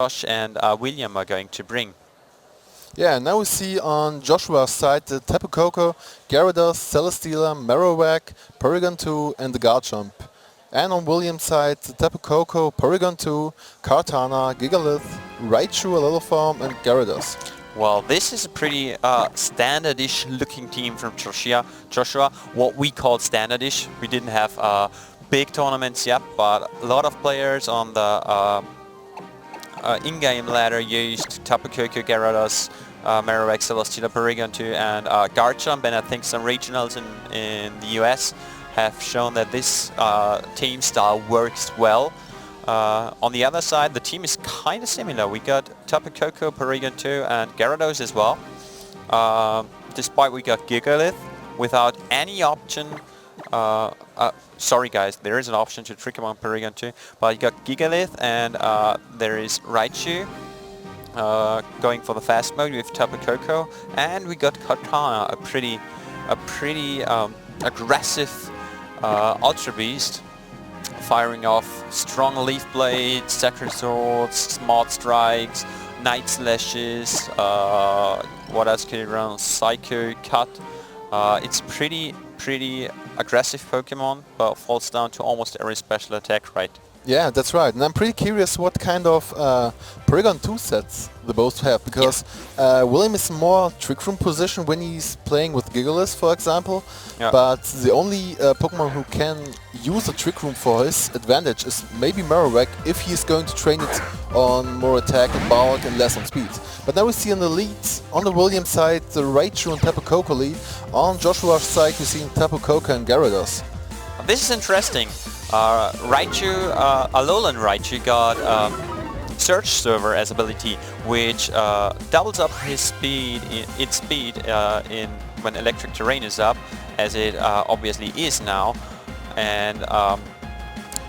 Josh and William are going to bring. Yeah, now we see on Joshua's side the Tapu Koko, Gyarados, Celesteela, Marowak, Porygon 2 and the Garchomp. And on William's side the Tapu Koko, Porygon 2, Kartana, Gigalith, Raichu, Alolan and Gyarados. Well, this is a pretty standardish looking team from Joshua, what we call standardish. We didn't have big tournaments yet, but a lot of players on the in-game ladder used Tapu Koko, Gyarados, Marowak, Celesteela, Porygon 2 and Garchomp, and I think some regionals in the US have shown that this team style works well. On the other side, the team is kind of similar. We got Tapu Koko, Porygon 2 and Gyarados as well. Despite we got Gigalith without any option. Sorry guys, there is an option to trick him on Porygon 2, but you got Gigalith and there is Raichu going for the fast mode with Tapu Koko, and we got Kartana, a pretty aggressive Ultra Beast, firing off strong Leaf Blades, Sacred Swords, Smart Strikes, Night Slashes, what else can you run? Psycho Cut. It's pretty aggressive Pokemon, but falls down to almost every special attack, right? Yeah, that's right. And I'm pretty curious what kind of Porygon 2 sets they both have, because William is more Trick Room position when he's playing with Gigalith, for example. Yeah. But the only Pokemon who can use a Trick Room for his advantage is maybe Marowak, if he's going to train it on more attack and bulk and less on speed. But now we see in the lead, on the William side, the Raichu and Tapu Koko lead. On Joshua's side, we see Tapu Koko and Gyarados. This is interesting. Raichu, Alolan Raichu got Search Server as ability, which doubles up his speed, when electric terrain is up, as it obviously is now. And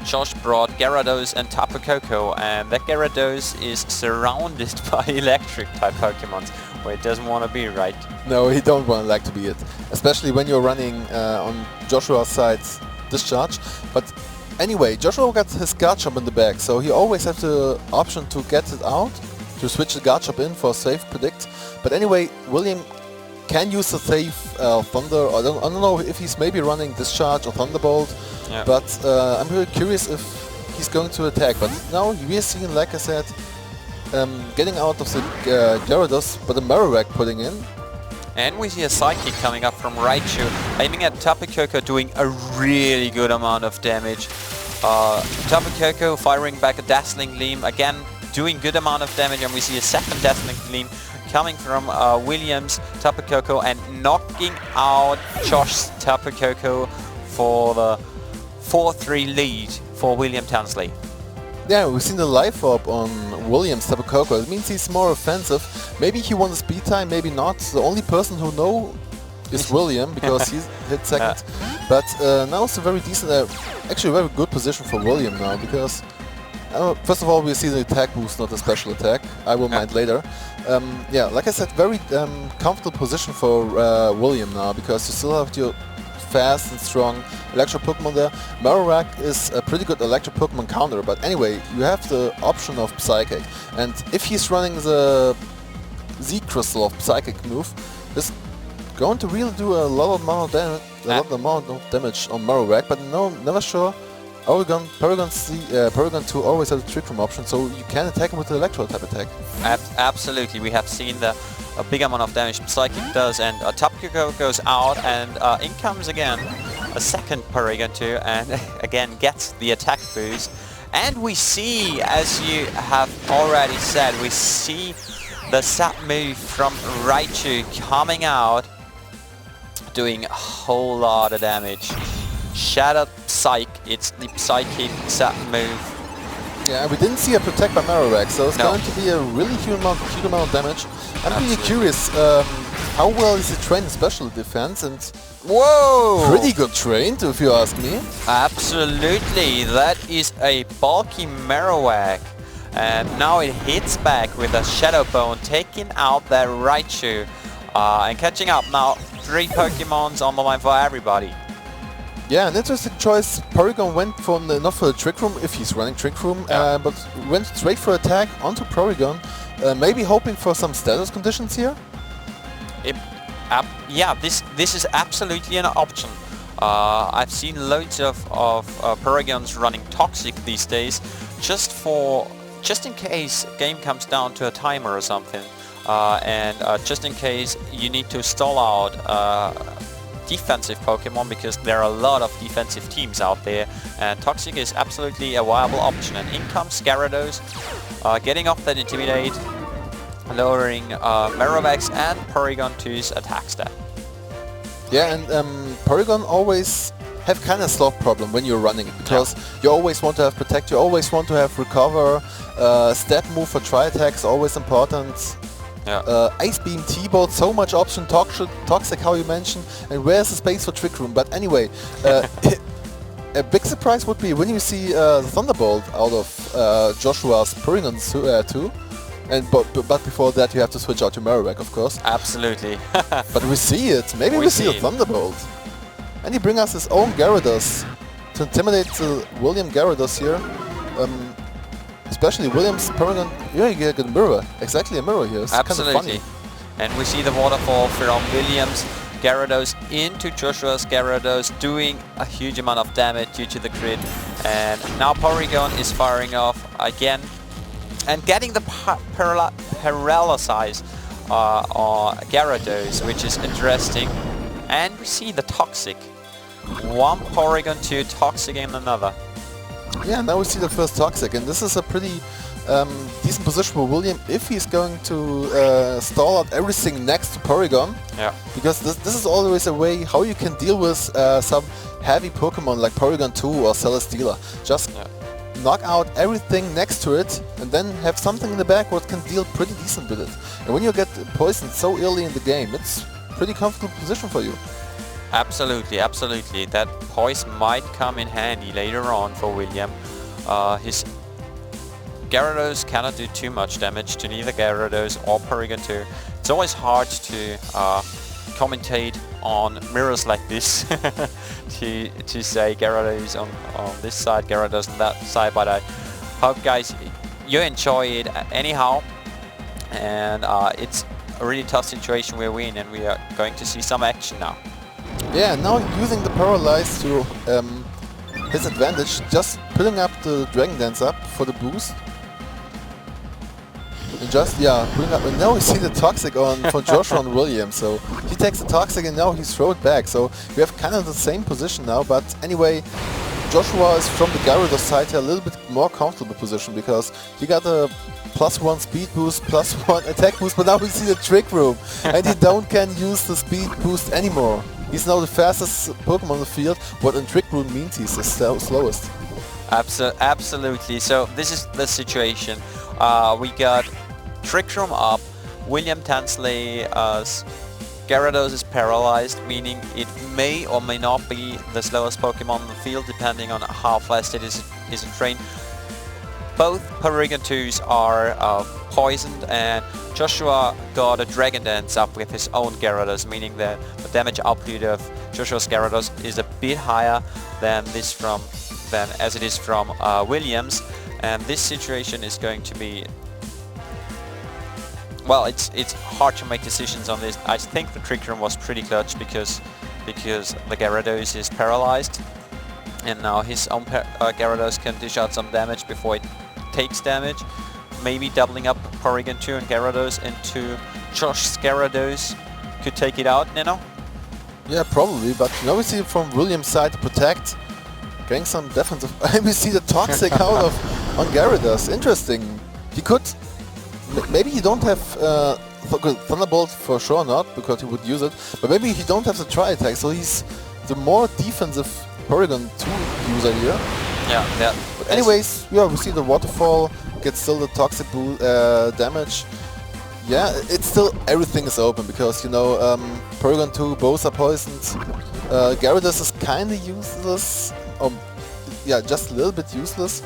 Josh brought Gyarados and Tapu Koko, and that Gyarados is surrounded by electric type Pokemon, where it doesn't want to be, right? No, he don't want like to be it, especially when you're running on Joshua's side Discharge. But anyway, Joshua got his Garchomp in the bag, so he always has the option to get it out, to switch the Garchomp in for safe predict. But anyway, William can use the safe Thunder. I don't know if he's maybe running Discharge or Thunderbolt, yeah. But I'm really curious if he's going to attack. But now we are seeing, like I said, getting out of the Gyarados, but the Marowak putting in. And we see a Psychic coming up from Raichu, aiming at Tapu Koko, doing a really good amount of damage. Tapu Koko firing back a Dazzling Gleam, again doing good amount of damage, and we see a second Dazzling Gleam coming from Williams Tapu Koko and knocking out Josh's Tapu Koko for the 4-3 lead for William Townsley. Yeah, we've seen the Life Orb on Williams Tapu Koko. It means he's more offensive. Maybe he won the speed time, maybe not. The only person who knows is William, because he hit second. But now it's a very decent, actually a very good position for William now, because first of all we see the attack boost, not the special attack. I will mind later. Yeah, like I said, very comfortable position for William now, because you still have your fast and strong electro Pokemon there. Marowak is a pretty good electro Pokemon counter, but anyway, you have the option of Psychic, and if he's running the Z Crystal of Psychic move, it's going to really do a lot of amount of damage on Marowak, but no, never sure. Porygon 2 always has a Trick Room option, so you can attack him with the Electro type attack. Absolutely, we have seen a big amount of damage Psychic does, and Tapu Koko goes out, and in comes again a second Porygon 2, and again gets the attack boost. And we see, as you have already said, we see the sub move from Raichu coming out, doing a whole lot of damage. Shattered Psych, it's the Psychic sub move. Yeah, we didn't see a protect by Marowak, so it's going to be a really huge amount of damage. I'm really curious, how well is he trained in special defense, and whoa! Pretty good trained, if you ask me. Absolutely, that is a bulky Marowak. And now it hits back with a Shadow Bone, taking out that Raichu. And catching up now, 3 Pokemons on the line for everybody. Yeah, an interesting choice. Porygon went for not for the Trick Room, if he's running Trick Room, but went straight for attack onto Porygon, maybe hoping for some status conditions here? Yeah, this is absolutely an option. I've seen loads of Porygons running Toxic these days, just in case game comes down to a timer or something, and just in case you need to stall out defensive Pokemon, because there are a lot of defensive teams out there, and Toxic is absolutely a viable option. And in comes Gyarados, getting off that Intimidate, lowering Marowak's and Porygon 2's attack stat. Yeah, and Porygon always have kind of slot problem when you're running it, because you always want to have Protect, you always want to have Recover, Step Move for Tri-Attacks, always important. Ice Beam, T-Bolt, so much option, Toxic how you mentioned, and where's the space for Trick Room? But anyway, a big surprise would be when you see the Thunderbolt out of Joshua's Porygon 2, and but before that you have to switch out to Marowak, of course. Absolutely. But we see it, maybe we see a Thunderbolt. And he brings us his own Gyarados to intimidate the William Gyarados here. Especially William's Porygon, you get a mirror, exactly a mirror here. It's absolutely. Kind of funny. And we see the waterfall from William's Gyarados into Joshua's Gyarados, doing a huge amount of damage due to the crit. And now Porygon is firing off again and getting the paralyze on Gyarados, which is interesting. And we see the Toxic. One Porygon, two Toxic in another. Yeah, now we see the first Toxic, and this is a pretty decent position for William if he's going to stall out everything next to Porygon. Yeah. Because this is always a way how you can deal with some heavy Pokemon like Porygon 2 or Celesteela. Just knock out everything next to it and then have something in the back what can deal pretty decent with it. And when you get poisoned so early in the game, it's a pretty comfortable position for you. Absolutely, absolutely. That poison might come in handy later on for William. His Gyarados cannot do too much damage to neither Gyarados or Porygon 2. It's always hard to commentate on mirrors like this to say Gyarados on this side, Gyarados on that side, but I hope guys you enjoy it anyhow. And it's a really tough situation we're in, and we are going to see some action now. Yeah, now using the Paralyze to his advantage, just putting up the Dragon Dance up for the boost. And just, putting up, and now we see the Toxic on for Joshua and William, so he takes the Toxic and now he's thrown it back, so we have kind of the same position now, but anyway, Joshua is from the Gyarados side here a little bit more comfortable position, because he got a +1 speed boost, +1 attack boost, but now we see the Trick Room, and he can use the speed boost anymore. He's now the fastest Pokemon on the field, what in Trick Room means he's the slowest. Absolutely, so this is the situation. We got Trick Room up, William Tansley, Gyarados is paralyzed, meaning it may or may not be the slowest Pokemon on the field, depending on how fast it is trained. Both Porygon 2s are poisoned, and Joshua got a Dragon Dance up with his own Gyarados, meaning that the damage output of Joshua's Gyarados is a bit higher than as it is from Williams, and this situation is going to be, well, it's hard to make decisions on this. I think the Trick Room was pretty clutch because the Gyarados is paralyzed, and now his own Gyarados can dish out some damage before it takes damage. Maybe doubling up Porygon 2 and Gyarados into Josh's Gyarados could take it out, you know? Yeah, probably, but now we see from William's side to Protect, getting some defensive. We see the Toxic out of on Gyarados. Interesting. He could. Maybe he don't have Thunderbolt for sure not, because he would use it. But maybe he don't have the Tri-Attack, so he's the more defensive Porygon 2 user here. Yeah. But anyways, we see the Waterfall, gets still the Toxic damage. Yeah, it's still, everything is open, because, you know, Porygon 2, both are poisoned. Gyarados is kinda useless. Yeah, just a little bit useless.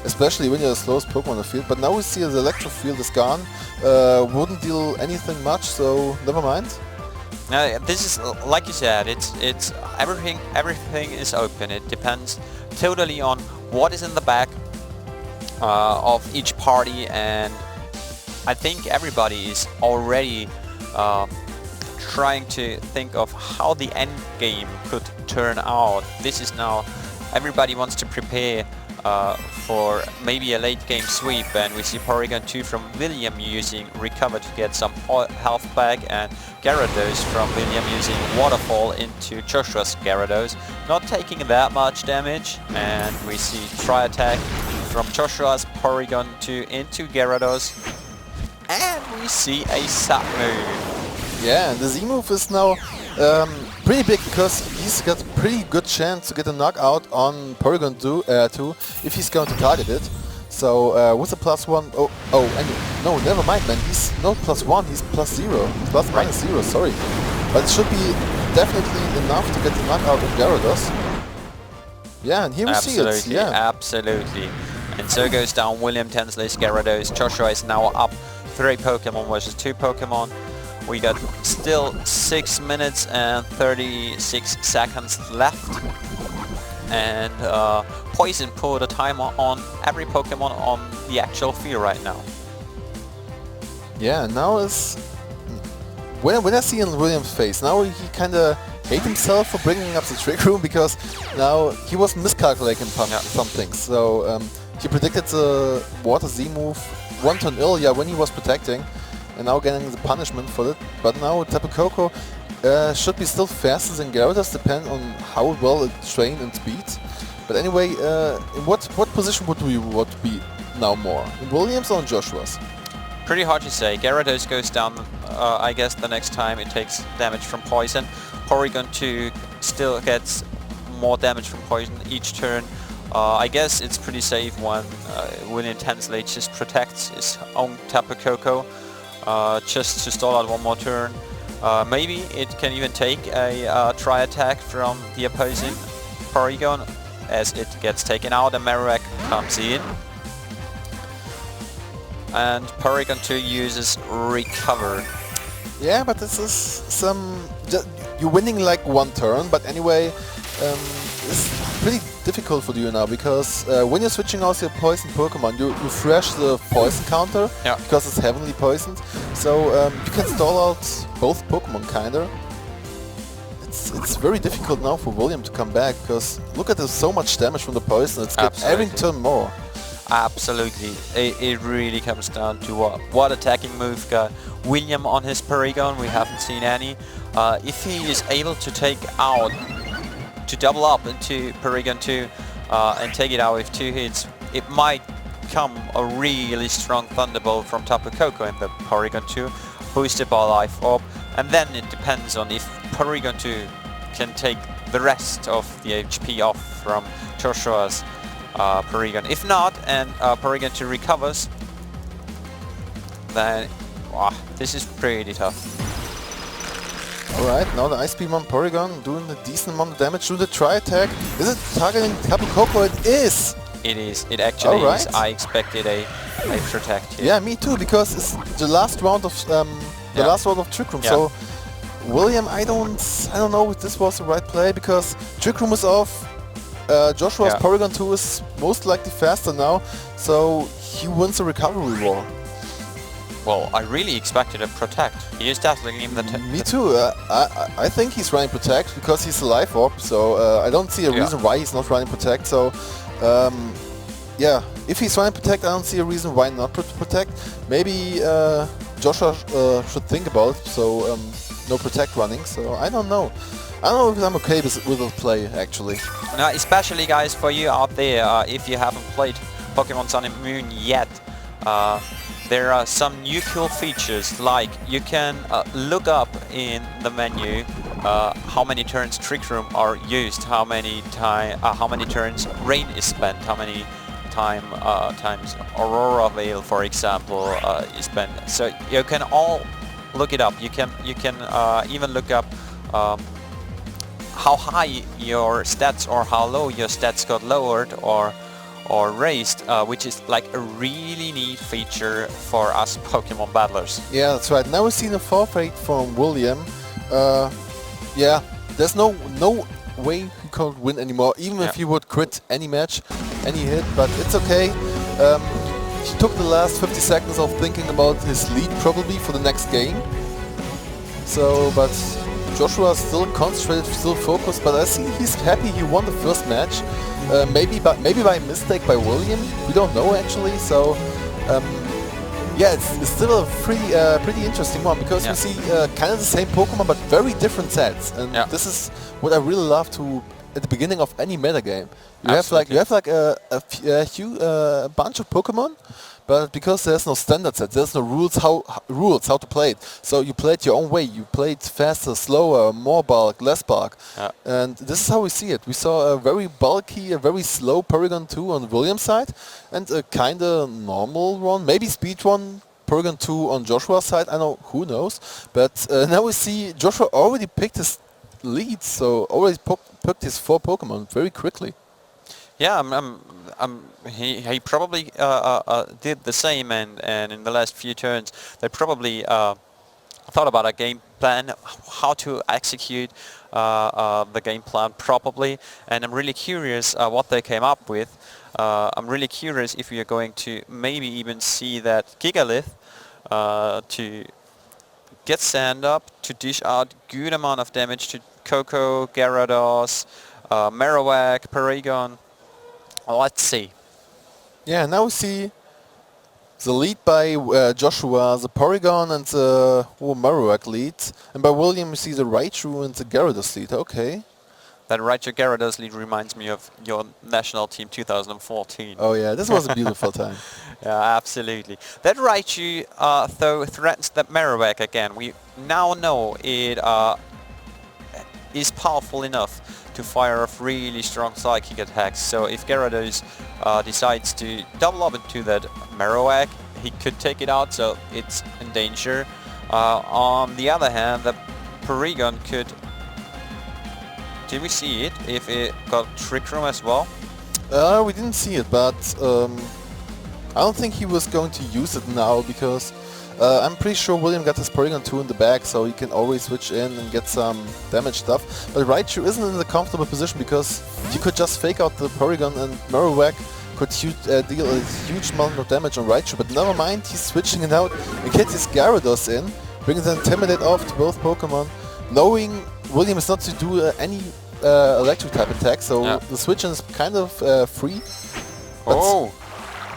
Especially when you're the slowest Pokemon on the field. But now we see the Electro Field is gone. Wouldn't deal anything much, so never mind. This is like you said. It's everything. Everything is open. It depends totally on what is in the back of each party, and I think everybody is already trying to think of how the end game could turn out. This is now everybody wants to prepare for maybe a late game sweep, and we see Porygon 2 from William using Recover to get some health back, and Gyarados from William using Waterfall into Joshua's Gyarados, not taking that much damage, and we see Tri-Attack from Joshua's Porygon 2 into Gyarados, and we see a sub move. Yeah, and the Z move is now pretty big because he's got a pretty good chance to get a knockout on Porygon 2 if he's going to target it. So with a +1, no, never mind, man. He's not +1, he's +0, ±0, sorry. But it should be definitely enough to get the knockout of Gyarados. Yeah, and here we see it. Yeah, absolutely. And so goes down William Tensley's Gyarados. Joshua is now up 3 Pokemon versus 2 Pokemon. We got still 6 minutes and 36 seconds left, and Poison put a timer on every Pokemon on the actual field right now. Yeah, now is when I see in William's face, now he kind of hate himself for bringing up the Trick Room, because now he was miscalculating some things. So he predicted the Water Z move one turn earlier when he was protecting, and now getting the punishment for it. But now Tapu Koko should be still faster than Gyarados, depending on how well it's trained and speed. But anyway, in what position would we want to be now more? In Williams or in Joshua's? Pretty hard to say. Gyarados goes down, I guess, the next time it takes damage from Poison. Porygon 2 still gets more damage from Poison each turn. I guess it's pretty safe when William Tensley just protects his own Tapu Koko. Just to stall out one more turn. Maybe it can even take a Tri-Attack from the opposing Porygon as it gets taken out, and Marowak comes in. And Porygon 2 uses Recover. Yeah, but this is some... You're winning like one turn, but anyway, it's pretty difficult for you now, because when you're switching out your poison Pokemon, you refresh the poison counter, because it's heavily poisoned. So you can stall out both Pokemon, kinda. It's very difficult now for William to come back, because look at this, so much damage from the poison. It's getting every turn more. Absolutely. It really comes down to what attacking move got William on his Porygon. We haven't seen any. If he is able to take out, to double up into Porygon 2 and take it out with 2 hits, it might come a really strong Thunderbolt from Tapu Koko in the Porygon 2, boosted by Life Orb, and then it depends on if Porygon 2 can take the rest of the HP off from Joshua's Porygon. If not, and Porygon 2 recovers, then this is pretty tough. Alright, now the Ice Beam on Porygon doing a decent amount of damage to the Tri-Attack. Is it targeting Tapu Koko? It is! It is. It actually is. I expected a protect here. Yeah, me too, because it's the last round of Trick Room. So William, I don't know if this was the right play, because Trick Room is off. Joshua's Porygon 2 is most likely faster now, so he wins the recovery war. Well, I really expected a protect. He is definitely in the... Me too. I think he's running protect because he's a Life Orb, so I don't see a reason why he's not running protect. So yeah, if he's running protect, I don't see a reason why not protect. Maybe Joshua should think about it, so no protect running. So I don't know. I don't know if I'm okay with the play, actually. Now, especially guys, for you out there, if you haven't played Pokemon Sun and Moon yet, there are some new cool features, like you can look up in the menu how many turns Trick Room are used, how many turns Rain is spent, how many times Aurora Veil, for example, is spent. So you can all look it up. You can even look up how high your stats or how low your stats got lowered or raised, which is like a really neat feature for us Pokemon battlers. Yeah, that's right. Now we've seen a forfeit from William, Yeah, there's no way he could win anymore, even if he would crit any match, any hit, but it's okay. He took the last 50 seconds of thinking about his lead probably for the next game. So, but Joshua is still concentrated, still focused, but I see he's happy he won the first match. Maybe by mistake by William, we don't know actually, so yeah, it's still a pretty interesting one, because we see kind of the same Pokemon but very different sets, and this is what I really love to at the beginning of any metagame. You have like a bunch of Pokemon, but because there's no standard set, there's no rules how to play it. So you play it your own way. You play it faster, slower, more bulk, less bulk, and this is how we see it. We saw a very bulky, a very slow Porygon 2 on William's side, and a kind of normal one, maybe speed one, Porygon 2 on Joshua's side. I know, who knows, but now we see Joshua already picked his lead, so already picked his 4 Pokemon very quickly. Yeah, he probably did the same, and in the last few turns they probably thought about a game plan, how to execute the game plan properly, and I'm really curious what they came up with. I'm really curious if we are going to maybe even see that Gigalith to get stand up, to dish out good amount of damage to Coco, Gyarados, Marowak, Porygon. Let's see. Yeah, now we see the lead by Joshua, the Porygon and the Marowak lead, and by William we see the Raichu and the Gyarados lead. Okay. That Raichu Gyarados lead reminds me of your national team 2014. Oh yeah, this was a beautiful time. Yeah, absolutely. That Raichu though threatens that Marowak again. We now know it is powerful enough to fire off really strong psychic attacks. So if Gyarados decides to double up into that Marowak, he could take it out, so it's in danger. On the other hand, the Porygon could... Did we see it? If it got Trick Room as well? We didn't see it, but I don't think he was going to use it now, because I'm pretty sure William got his Porygon 2 in the back, so he can always switch in and get some damage stuff. But Raichu isn't in the comfortable position, because he could just fake out the Porygon and Marowak could deal a huge amount of damage on Raichu. But never mind, he's switching it out and gets his Gyarados in, brings the Intimidate off to both Pokemon, knowing William is not to do any electric type attack, so the switch is kind of free. But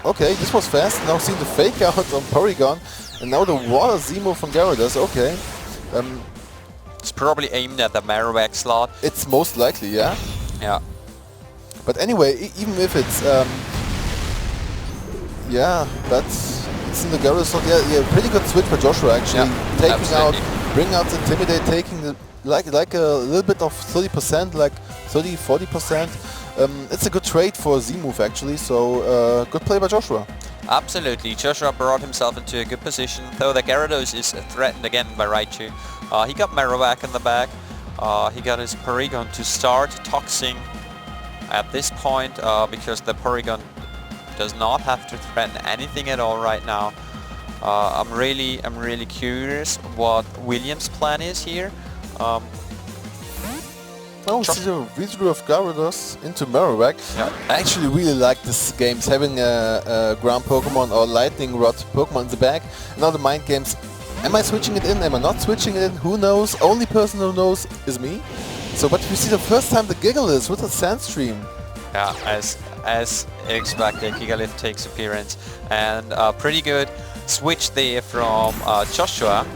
okay, this was fast. Now see the fake out on Porygon. And now the Water Z-move from Gyarados, okay. It's probably aimed at the Marowak slot. It's most likely, yeah. Yeah. But anyway, even if it's... yeah, it's in the Gyarados slot. Yeah, pretty good switch by Joshua actually. Yeah, taking out, bringing out the Intimidate, taking the, like a little bit of 30%, like 30-40%. It's a good trade for a Z-move actually, so good play by Joshua. Absolutely, Joshua brought himself into a good position, though the Gyarados is threatened again by Raichu. He got Marowak in the back, he got his Porygon to start toxing at this point, because the Porygon does not have to threaten anything at all right now. I'm really curious what William's plan is here. Oh, see the redraw of Gyarados into Marowak. Yeah. I actually really like this games, having a ground Pokemon or lightning rod Pokemon in the back. Now the mind games, am I switching it in, am I not switching it in, who knows? Only person who knows is me. So, but we see the first time the Gigalith with the Sandstream. Yeah, as expected, Gigalith takes appearance, and pretty good switch there from Joshua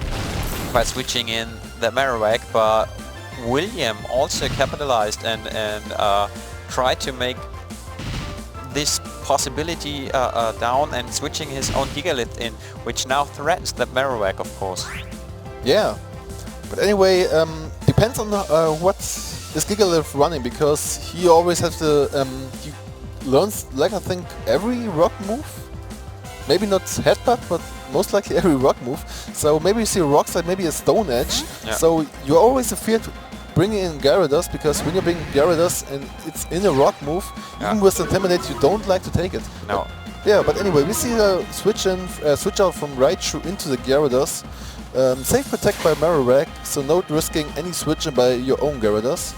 by switching in the Marowak, but William also capitalized and tried to make this possibility down and switching his own Gigalith in, which now threatens the Marowak, of course. Yeah, but anyway, depends on what is Gigalith running, because he always has to, he learns, like I think, every rock move. Maybe not headbutt, but most likely every rock move. So maybe you see a rock slide, maybe a stone edge. Yeah. So you're always afraid to bring in Gyarados, because when you bring Gyarados and it's in a rock move, even with Intimidate, you don't like to take it. No. Yeah, but anyway, we see a switch out from Raichu into the Gyarados. Safe protect by Marowak, so no risking any switching by your own Gyarados.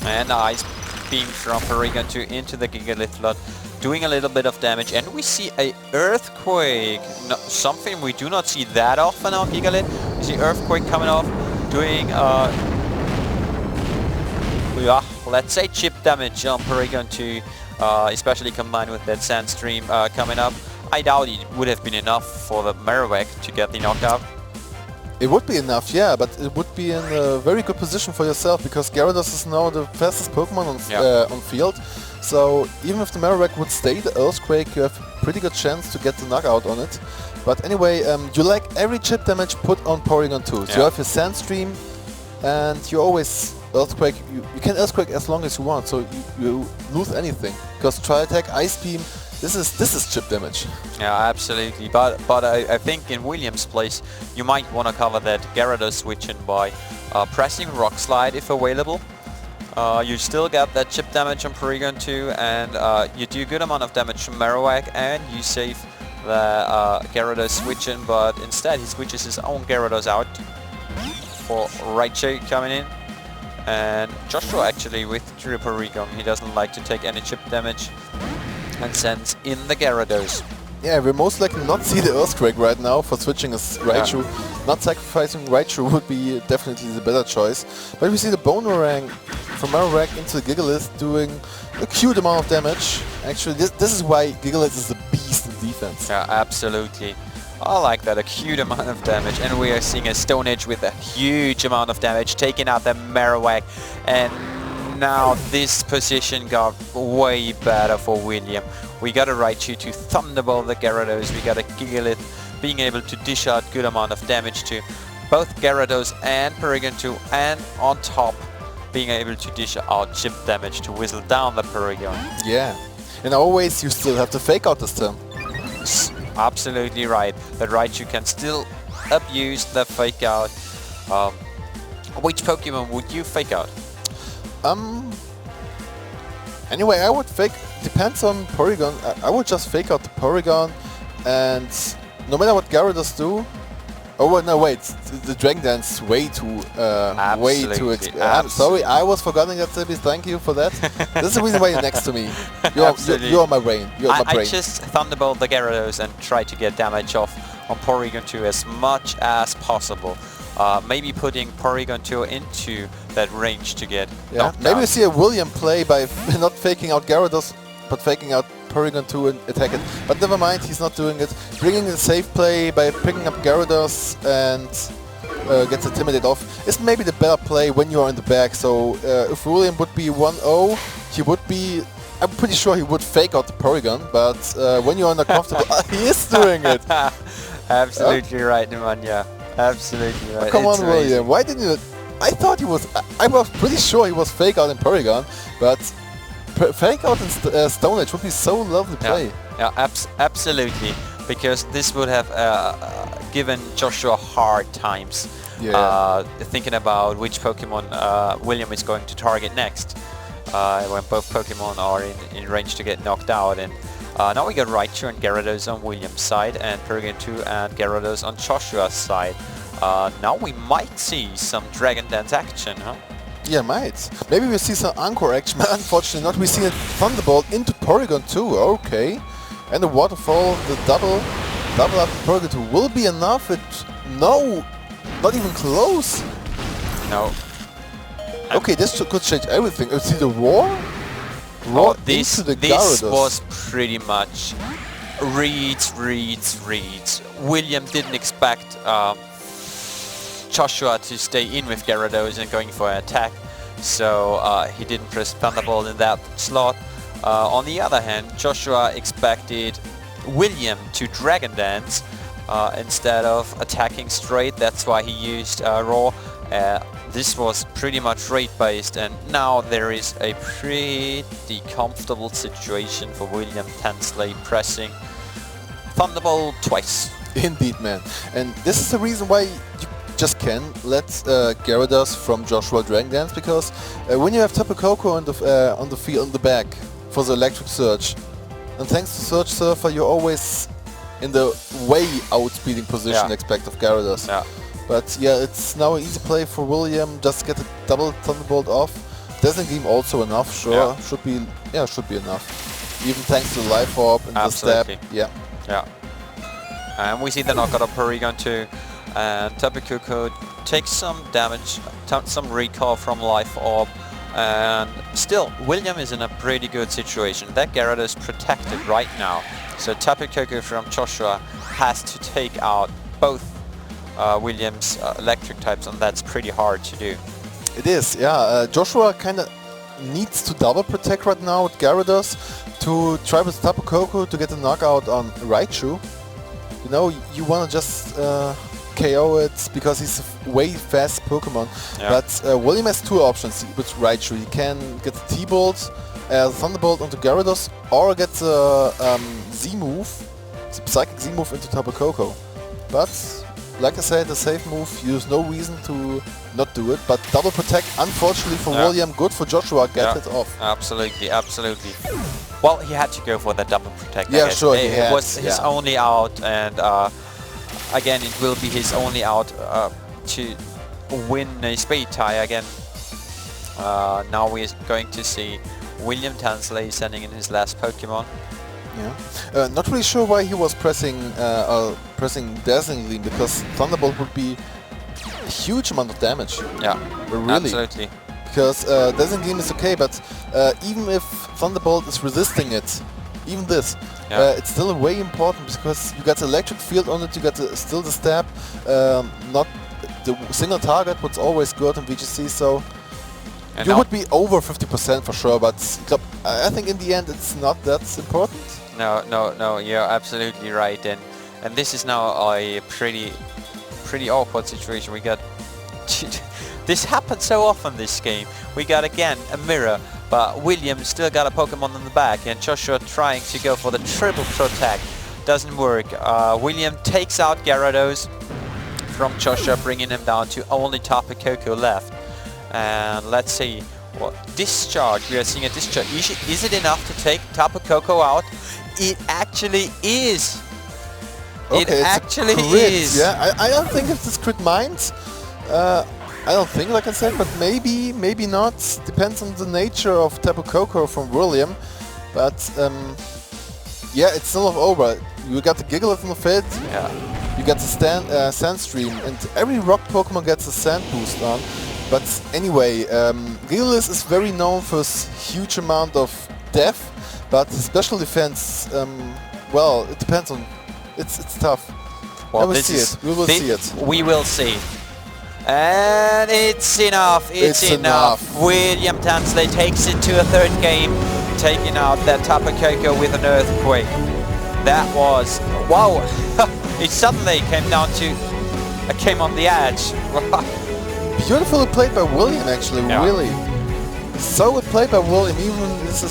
And Ice Beam from Porygon 2 into the Gigalith Flood, doing a little bit of damage. And we see a Earthquake, something we do not see that often on Gigalith. We see Earthquake coming off, doing let's say chip damage on Porygon 2, especially combined with that Sandstream coming up. I doubt it would have been enough for the Marowak to get the knockout. It would be enough, yeah, but it would be in a very good position for yourself, because Gyarados is now the fastest Pokemon on field. So even if the Marowak would stay the Earthquake, you have a pretty good chance to get the knockout on it. But anyway, you like every chip damage put on Porygon 2. So you have your Sandstream, and you always Earthquake. You can Earthquake as long as you want, so you lose anything. Because Tri-Attack, Ice Beam, this is chip damage. Yeah, absolutely. But I think in William's place, you might want to cover that Gyarados switching by pressing Rock Slide if available. You still get that chip damage on Porygon 2, and you do a good amount of damage from Marowak, and you save the Gyarados switching, but instead he switches his own Gyarados out for Raichu coming in. And Joshua actually withdrew Porygon. He doesn't like to take any chip damage, and sends in the Gyarados. Yeah, we'll most likely not see the Earthquake right now for switching as Raichu. Not sacrificing Raichu would be definitely the better choice. But we see the Boomerang from Marowak into the Gigalith doing a cute amount of damage. Actually, this is why Gigalith is the beast in defense. Yeah, absolutely. I like that, a cute amount of damage. And we are seeing a Stone Edge with a huge amount of damage, taking out the Marowak. And now this position got way better for William. We got a Raichu to Thunderbolt the Gyarados. We got a Gigalith being able to dish out good amount of damage to both Gyarados and Porygon 2, and on top being able to dish out chip damage to whistle down the Porygon. Yeah, and always you still have to fake out this turn. Absolutely right. That Raichu can still abuse the fake out. Which Pokemon would you fake out? Anyway, I would fake, depends on Porygon, I would just fake out the Porygon, and no matter what Gyarados do, oh no wait, the Dragon Dance is way too, I'm sorry, I was forgetting that, Sebi, thank you for that. This is the reason why you're next to me. You're my brain, I just Thunderbolt the Gyarados and try to get damage off on Porygon 2 as much as possible. Maybe putting Porygon 2 into that range to get knocked Maybe down. we see a William play by not faking out Gyarados, but faking out Porygon 2 and attack it. But never mind, he's not doing it. Bringing a safe play by picking up Gyarados and gets Intimidate off is maybe the better play when you are in the back. So if William would be 1-0, he would be... I'm pretty sure he would fake out the Porygon, but when you're on a comfortable... he is doing it! Absolutely right, Nemanja. Absolutely right. Oh, come on, William. Why didn't you... I thought he was... I was pretty sure he was fake out in Porygon, but fake out in Stone Edge would be so lovely play. Yeah, absolutely. Because this would have given Joshua hard times thinking about which Pokemon William is going to target next. When both Pokemon are in range to get knocked out. And now we got Raichu and Gyarados on William's side, and Porygon 2 and Gyarados on Joshua's side. Now we might see some Dragon Dance action, huh? Yeah, might. Maybe we'll see some Encore action, but unfortunately not. We see a Thunderbolt into Porygon 2, okay. And the Waterfall, the double up Porygon 2 will be enough. No, not even close. No. Okay, this could change everything. You see the Roar? This was pretty much reads. William didn't expect Joshua to stay in with Gyarados and going for an attack, so he didn't press Thunderbolt in that slot. On the other hand, Joshua expected William to Dragon Dance instead of attacking straight. That's why he used Roar. This was pretty much rate based, and now there is a pretty comfortable situation for William Tensley pressing Thunderbolt twice. Indeed, man. And this is the reason why you just can let Gyarados from Joshua Dragon Dance, because when you have Tapu Koko on the field on the back for the Electric Surge, and thanks to Surge Surfer, you're always in the way outspeeding position expect of Gyarados. Yeah. But yeah, it's now an easy play for William. Just get a double Thunderbolt off. Dazzling Gleam also enough, sure. Yeah. Should be enough. Even thanks to the Life Orb and the stab. Yeah. Yeah. And we see the knockout of Porygon too. And Tapu Koko takes some damage, some recall from Life Orb. And still, William is in a pretty good situation. That Gyarados is protected right now. So Tapu Koko from Joshua has to take out both William's electric types, and that's pretty hard to do. It is, yeah. Joshua kind of needs to double protect right now with Gyarados to try with Tapu Koko to get a knockout on Raichu. You know, you want to just KO it because he's a way fast Pokemon. Yeah. But William has two options with Raichu. He can get the T-Bolt, Thunderbolt onto Gyarados, or get the Z-move, the Psychic Z-move into Tapu Koko. But like I said, the safe move, there's no reason to not do it, but double protect, unfortunately for William, good for Joshua, get it off. Absolutely, absolutely. Well, he had to go for the double protect. Yeah, sure, it was his only out, and again, it will be his only out to win a speed tie again. Now we're going to see William Tansley sending in his last Pokemon. Yeah, not really sure why he was pressing Dazzling Gleam, because Thunderbolt would be a huge amount of damage. Yeah, really. Absolutely. Because Dazzling Gleam is okay, but even if Thunderbolt is resisting it, even this, it's still way important because you got the electric field on it, you got still the stab, not the single target, what's always good in VGC, so and you would be over 50% for sure, but I think in the end it's not that important. No, you're absolutely right, and this is now a pretty awkward situation. We got this happens so often this game. We got again a mirror, but William still got a Pokemon in the back, and Joshua trying to go for the triple protect doesn't work. William takes out Gyarados from Joshua, bringing him down to only Tapu Koko left. And let's see what discharge. We are seeing a discharge. Is it enough to take Tapu Koko out? It actually is. Okay, it actually is. Yeah, I don't think it's this crit mines. I don't think, like I said, but maybe not. Depends on the nature of Tapu Koko from William. But yeah, it's still not over. You got the Gigalith in the field. Yeah. You got the Sandstream, and every rock Pokemon gets a Sand boost on. But anyway, Gigalith is very known for his huge amount of death, but his special defense, well, it depends on. It's tough. Well, we will see it. We will see it. We will see. And it's enough. It's enough. William Tansley takes it to a third game, taking out that Tapu Koko with an Earthquake. That was wow. It suddenly came down to came on the edge. Beautifully played by William, actually, really. So good played by William. Even this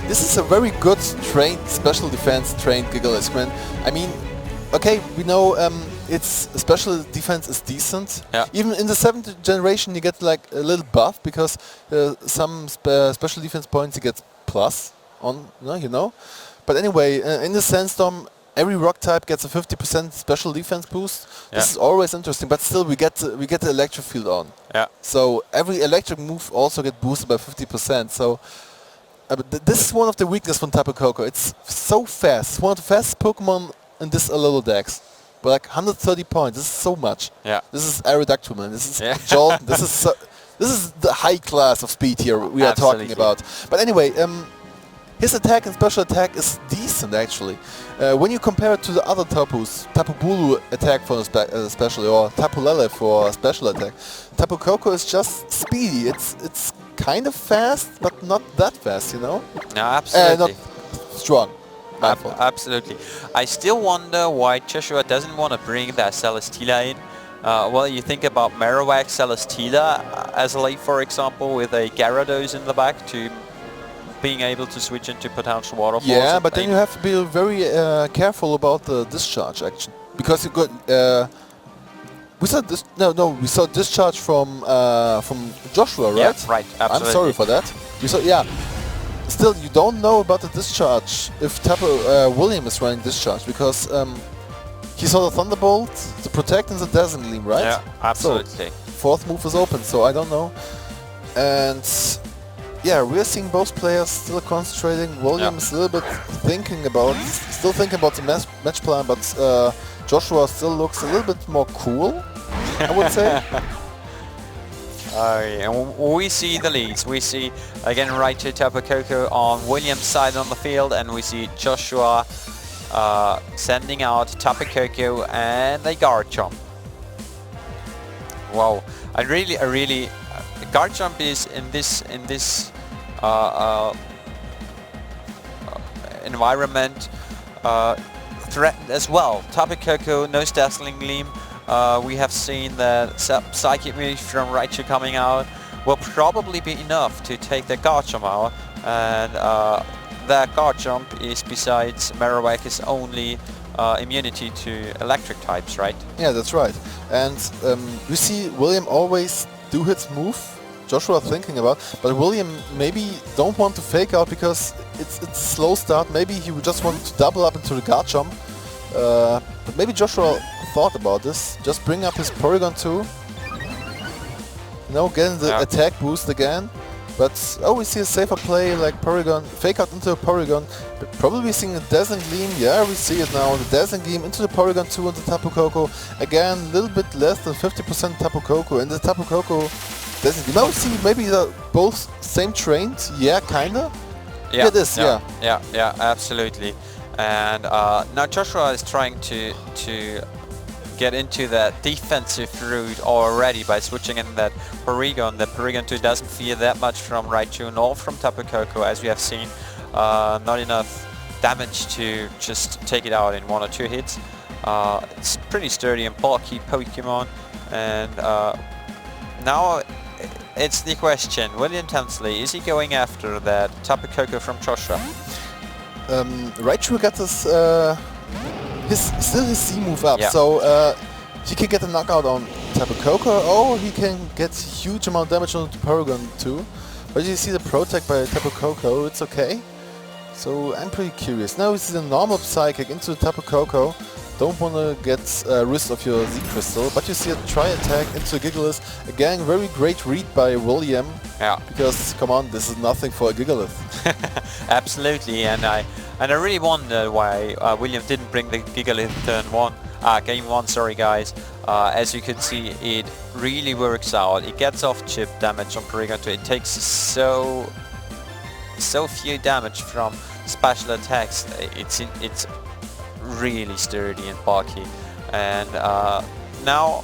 is a very good trained special defense trained Gigalith. I mean, okay, we know its special defense is decent. Yeah. Even in the 7th generation, you get like a little buff because some special defense points you get plus on, you know. But anyway, in the Sandstorm, every rock type gets a 50% special defense boost. Yeah. This is always interesting, but still we get the electric field on. Yeah. So every electric move also get boosted by 50%. So this is one of the weaknesses from Tapu Koko. It's so fast. It's one of the fastest Pokemon in this Alola Dex. But like 130 points. This is so much. Yeah. This is Aerodactyl, man. This is Jolton. This is the high class of speed here we are talking about. But anyway, his attack and special attack is decent actually. When you compare it to the other Tapus, Tapu Bulu attack for especially, or Tapu Lele for special attack, Tapu Koko is just speedy. It's kind of fast, but not that fast, you know? No, absolutely. Not strong. Absolutely. I still wonder why Joshua doesn't want to bring that Celesteela in. Well, you think about Marowak Celesteela as a late, for example, with a Gyarados in the back to being able to switch into potential waterfalls. Yeah, but then you have to be very careful about the discharge action, because you got we saw this. No, we saw discharge from Joshua, right? Yeah, right. Absolutely. I'm sorry for that. We saw, yeah. still, you don't know about the discharge if William is running discharge, because he saw the Thunderbolt, the Protect, and the Dazzling Gleam, right? Yeah, absolutely. So, fourth move is open, so I don't know. And yeah, we're seeing both players still concentrating. William is a little bit still thinking about the match plan, but Joshua still looks a little bit more cool, I would say. And we see the leads. We see again Raichu Tapu Koko on William's side on the field, and we see Joshua sending out Tapu Koko and a guard jump. Wow, I really guard jump is in this environment threatened as well. Tapu Koko, no Dazzling Gleam. We have seen that Psychic move from Raichu coming out will probably be enough to take the guard jump out, and that guard jump is, besides Marowak's only immunity to electric types, right? Yeah, that's right. And we see William always do his move Joshua thinking about, but William maybe don't want to fake out because it's a slow start. Maybe he would just want to double up into the guard jump. But maybe Joshua thought about this. Just bring up his Porygon 2. You know, getting the attack boost again. But we see a safer play like Porygon, fake out into a Porygon. But probably seeing a Dazzling Gleam. Yeah, we see it now. The Dazzling Gleam into the Porygon 2 and the Tapu Koko. Again, a little bit less than 50% Tapu Koko. And the Tapu Koko Dazzling Gleam. Now we see maybe they're both same trained. Yeah, kinda. Yeah, it is. Yeah, absolutely. And now Joshua is trying to get into that defensive route already by switching in that Porygon. The Porygon 2 doesn't fear that much from Raichu nor from Tapu Koko, as we have seen. Not enough damage to just take it out in 1 or 2 hits. It's pretty sturdy and bulky Pokemon, and now it's the question, William Tensley, is he going after that Tapu Koko from Joshua? Raichu got this, his C move up, so he can get a knockout on Tapu Koko, or he can get huge amount of damage on the Porygon too. But you see the Protect by Tapu Koko, it's okay. So I'm pretty curious. Now we see the normal Psychic into the Tapu Koko. Don't want to get rid of your Z Crystal, but you see a Tri-Attack into Gigalith. Again, very great read by William. Yeah. Because, come on, this is nothing for a Gigalith. Absolutely, and I really wonder why William didn't bring the Gigalith game 1, sorry guys. As you can see, it really works out. It gets off chip damage on Porygon 2. It takes so few damage from special attacks. It's really sturdy and bulky. And now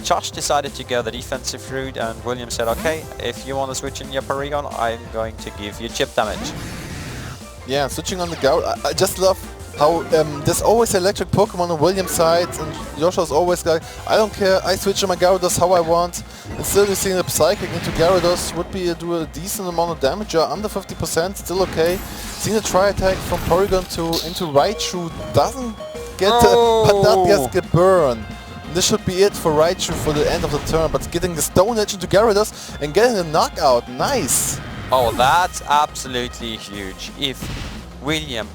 Josh decided to go the defensive route, and William said, okay, if you want to switch in your Porygon, I'm going to give you chip damage. Yeah, switching on the Gyarados. I just love how there's always electric Pokemon on William's side, and Joshua's always like, I don't care, I switch on my Gyarados how I want. And still you're seeing a Psychic into Gyarados would be do a decent amount of damage, under 50%, still okay. Seeing a Tri-Attack from Porygon into Raichu doesn't get but that gets get burned. This should be it for Raichu for the end of the turn, but getting the Stone Edge into Gyarados and getting a knockout, nice! Oh, that's absolutely huge. If William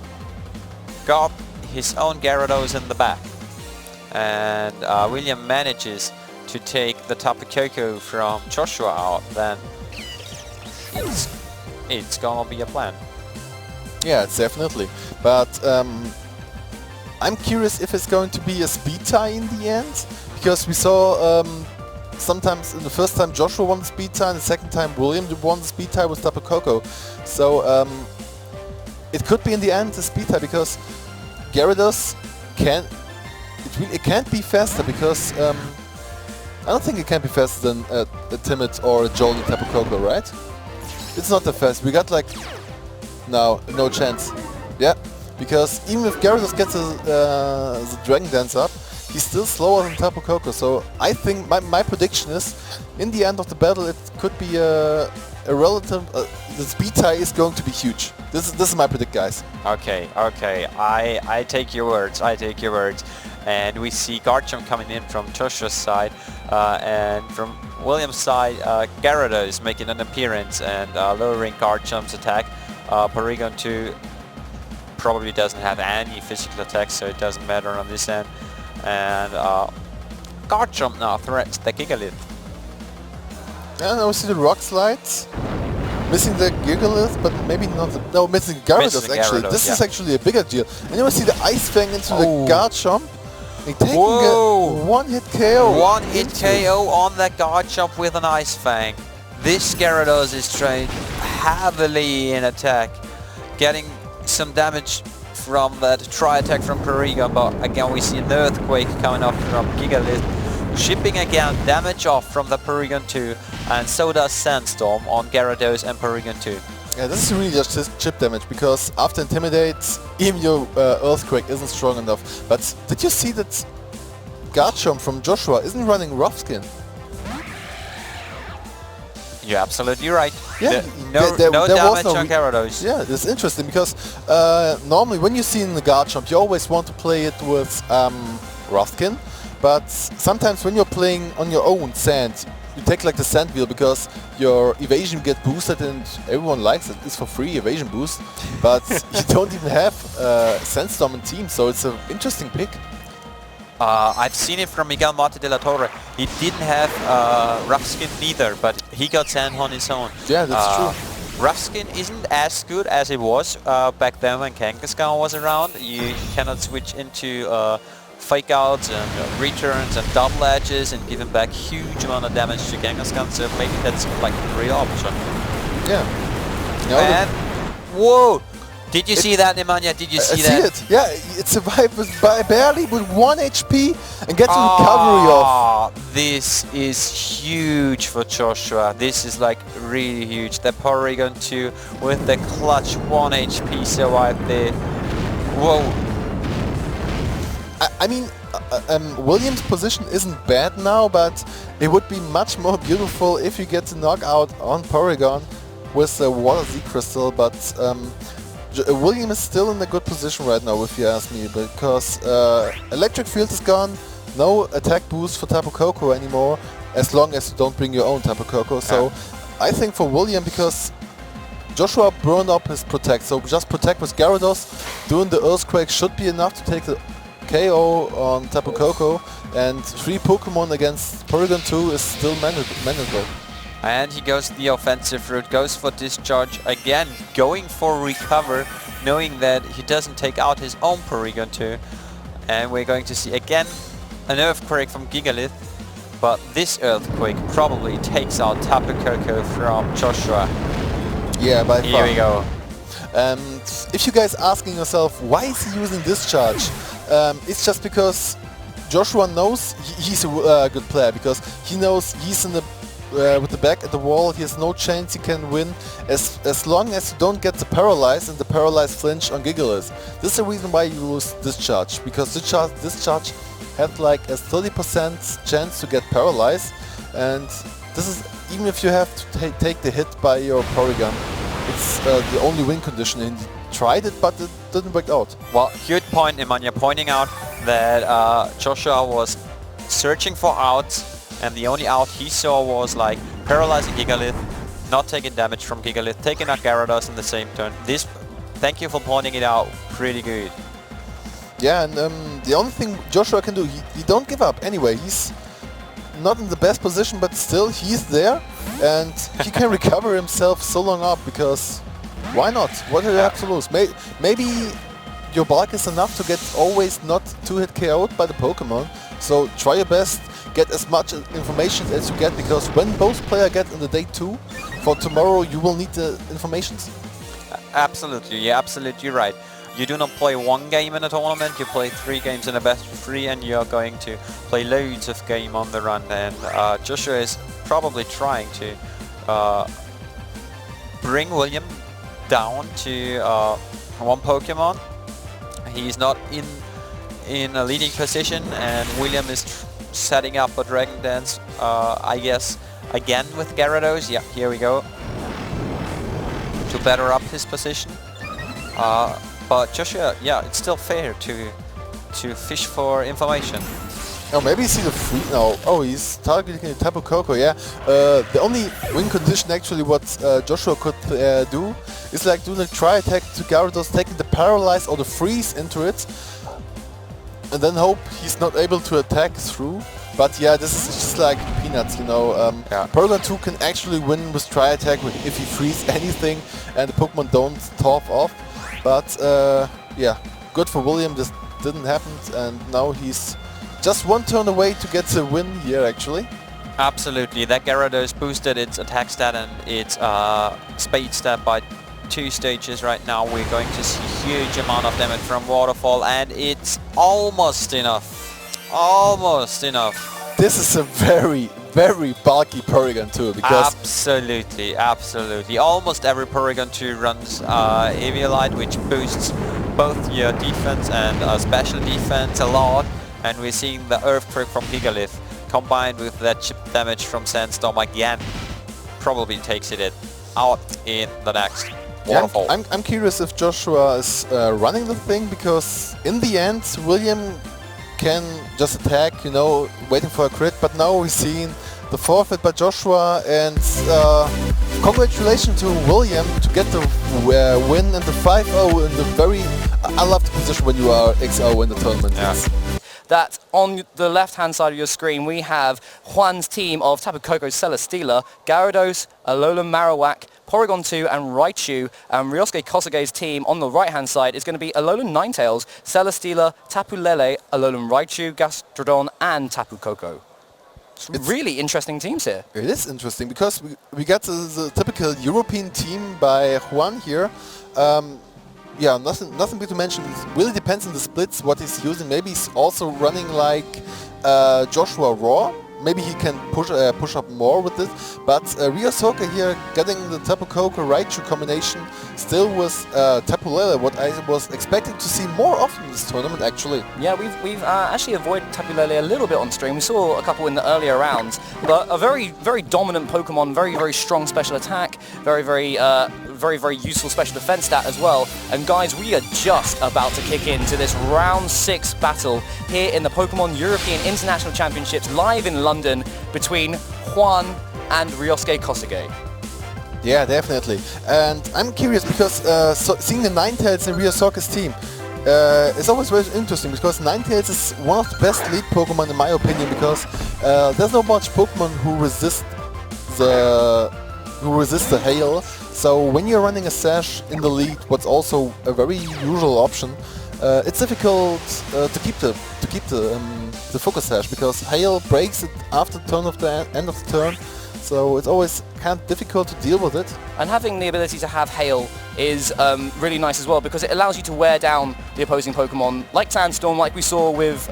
got his own Gyarados in the back, and William manages to take the Tapu Koko from Joshua out, then it's gonna be a plan. Yeah, it's definitely. But I'm curious if it's going to be a speed tie in the end, because we saw sometimes in the first time Joshua won the speed tie, and the second time William won the speed tie with Tapu Koko. So it could be in the end a speed tie, because Gyarados it can't be faster, because I don't think it can be faster than a Timid or a Jolly Tapu Koko, right? It's not that fast. We got like no chance. Yeah, because even if Gyarados gets the Dragon Dance up, he's still slower than Tapu Koko. So I think my prediction is, in the end of the battle, it could be a relative. The speed tie is going to be huge. This is my predict, guys. Okay. I take your words. And we see guard jump coming in from Joshua's side, and from William's side, Gyarados is making an appearance and lowering guard jump's attack. Porygon 2 probably doesn't have any physical attacks, so it doesn't matter on this end. And Guard Jump now threats the Gigalith. And now we see the Rock Slides. Missing the Gigalith, but maybe not the... No, missing Gyarados actually. Gyarados, this is actually a bigger deal. And you will see the Ice Fang into the Guard Jump. He taking a one-hit KO. One-hit KO on that Guard Jump with an Ice Fang. This Gyarados is trained heavily in attack, getting some damage from that Tri-Attack from Porygon, but again we see an Earthquake coming up from Gigalith, shipping again damage off from the Porygon 2, and so does Sandstorm on Gyarados and Porygon 2. Yeah, this is really just chip damage, because after Intimidate, even your Earthquake isn't strong enough. But did you see that Garchomp from Joshua isn't running Rough Skin? You're absolutely right. Yeah, no damage on Gyarados. Yeah, it's interesting, because normally when you see in the Garchomp, you always want to play it with Rough Skin. But sometimes when you're playing on your own Sand, you take like the Sand Wheel, because your evasion get boosted and everyone likes it. It's for free evasion boost, but you don't even have Sandstorm in team, so it's an interesting pick. I've seen it from Miguel Marte de la Torre. He didn't have Rough Skin neither, but he got Sand on his own. Yeah, that's true. Rough Skin isn't as good as it was back then when Kangaskhan was around. You cannot switch into fake outs and returns and double edges and give him back huge amount of damage to Kangaskhan, so maybe that's like a real option. Yeah. And whoa! Did you see that, Nemanja? Did you see that? I see it. Yeah, it survived barely with 1 HP and gets a recovery off. This is huge for Joshua. This is like really huge. The Porygon 2 with the clutch 1 HP survived there. Whoa. I mean, William's position isn't bad now, but it would be much more beautiful if you get the knockout on Porygon with the Water Z Crystal, but William is still in a good position right now, if you ask me, because Electric Field is gone, no attack boost for Tapu Koko anymore, as long as you don't bring your own Tapu Koko. So I think for William, because Joshua burned up his Protect, so just Protect with Gyarados, doing the Earthquake should be enough to take the KO on Tapu Koko, and 3 Pokemon against Porygon 2 is still manageable. And he goes the offensive route, goes for Discharge again, going for Recover, knowing that he doesn't take out his own Porygon 2. And we're going to see again an Earthquake from Gigalith, but this Earthquake probably takes out Tapu Koko from Joshua. Yeah, by far. Here we go. And if you guys asking yourself, why is he using Discharge? It's just because Joshua knows he's a good player, because he knows he's in the with the back at the wall, he has no chance he can win as long as you don't get the Paralyze and the Paralyze Flinch on Gigalith. This is the reason why you lose Discharge, because Discharge had like a 30% chance to get Paralyzed, and this is even if you have to take the hit by your Porygon. It's the only win condition, and he tried it, but it didn't work out. Well, good point, Nemanja, pointing out that Joshua was searching for outs, and the only out he saw was like paralyzing Gigalith, not taking damage from Gigalith, taking out Gyarados in the same turn. This, thank you for pointing it out, pretty good. Yeah, and the only thing Joshua can do, he don't give up anyway. He's not in the best position, but still he's there, and he can recover himself so long up, because why not? What do you have to lose? Maybe your bulk is enough to get always not 2-hit KO'd by the Pokemon, so try your best, get as much information as you get, because when both players get in the day 2, for tomorrow you will need the informations. Absolutely, you're absolutely right. You do not play 1 game in a tournament, you play 3 games in a best of 3, and you're going to play loads of game on the run, and Joshua is probably trying to bring William down to 1 Pokemon. He's not in a leading position, and William is setting up a Dragon Dance, I guess, again with Gyarados. Yeah, here we go. To better up his position. But Joshua, yeah, it's still fair to fish for information. Oh, maybe you see the free... No. Oh, he's targeting Tapu Koko, yeah. The only win condition actually what Joshua could do is like doing a tri-attack to Gyarados, taking the paralyze or the freeze into it, and then hope he's not able to attack through. But yeah, this is just like peanuts, you know. Porygon 2 can actually win with tri-attack if he frees anything and the Pokemon don't top off. But yeah, good for William, this didn't happen, and now he's just one turn away to get the win here, actually. Absolutely, that Gyarados boosted its attack stat and its speed stat by 2 stages right now. We're going to see huge amount of damage from Waterfall, and it's almost enough. Almost enough. This is a very, very bulky Porygon 2, because... Absolutely, absolutely. Almost every Porygon 2 runs Eviolite, which boosts both your defense and special defense a lot. And we're seeing the Earthquake from Gigalith combined with that chip damage from Sandstorm again. Probably takes it out in the next Waterfall. Yeah, I'm curious if Joshua is running the thing, because in the end William can just attack, you know, waiting for a crit, but now we're seeing the forfeit by Joshua, and congratulations to William to get the win and the 5-0 in the very... I love the position when you are XO in the tournament. Yeah. That on the left-hand side of your screen, we have Juan's team of Tapu Koko, Celesteela, Gyarados, Alolan Marowak, Porygon 2 and Raichu, and Ryosuke Kosuge's team on the right-hand side is going to be Alolan Ninetales, Celesteela, Tapu Lele, Alolan Raichu, Gastrodon and Tapu Koko. It's really interesting teams here. It is interesting, because we got the typical European team by Juan here. Yeah, nothing big to mention. It really depends on the splits, what he's using. Maybe he's also running like Joshua Raw. Maybe he can push up more with it. But Ryosuke here getting the Tapu Koko Raichu combination still was Tapu Lele, what I was expecting to see more often in this tournament, actually. Yeah, we've actually avoided Tapu Lele a little bit on stream. We saw a couple in the earlier rounds, but a very, very dominant Pokemon, very, very strong special attack, very, very useful special defense stat as well. And guys, we are just about to kick into this round 6 battle here in the Pokemon European International Championships live in London between Juan and Ryosuke Kosuge. Yeah, definitely. And I'm curious because seeing the Ninetales in Ryosuke's team is always very interesting, because Ninetales is one of the best lead Pokemon in my opinion, because there's not much Pokemon who resist the hail. So when you're running a Sash in the lead, what's also a very usual option, it's difficult to keep the Focus Sash, because hail breaks it after the turn of the end of the turn. So it's always kind of difficult to deal with it. And having the ability to have hail is really nice as well, because it allows you to wear down the opposing Pokemon, like Sandstorm, like we saw with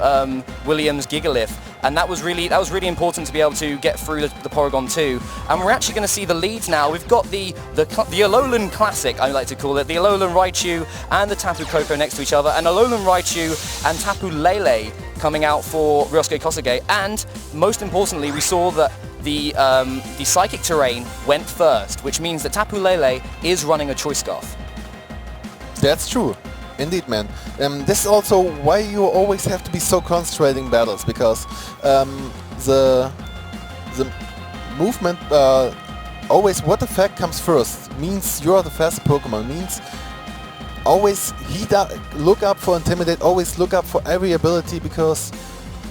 William's Gigalith. And that was really important to be able to get through the Porygon 2. And we're actually going to see the leads now. We've got the Alolan Classic, I like to call it, the Alolan Raichu and the Tapu Koko next to each other, and Alolan Raichu and Tapu Lele coming out for Ryosuke Kosuge. And most importantly, we saw that the Psychic Terrain went first, which means that Tapu Lele is running a Choice Scarf. That's true. Indeed, man. This is also why you always have to be so concentrating battles, because the movement always what effect comes first means you are the fastest Pokemon, means always look up for Intimidate, always look up for every ability, because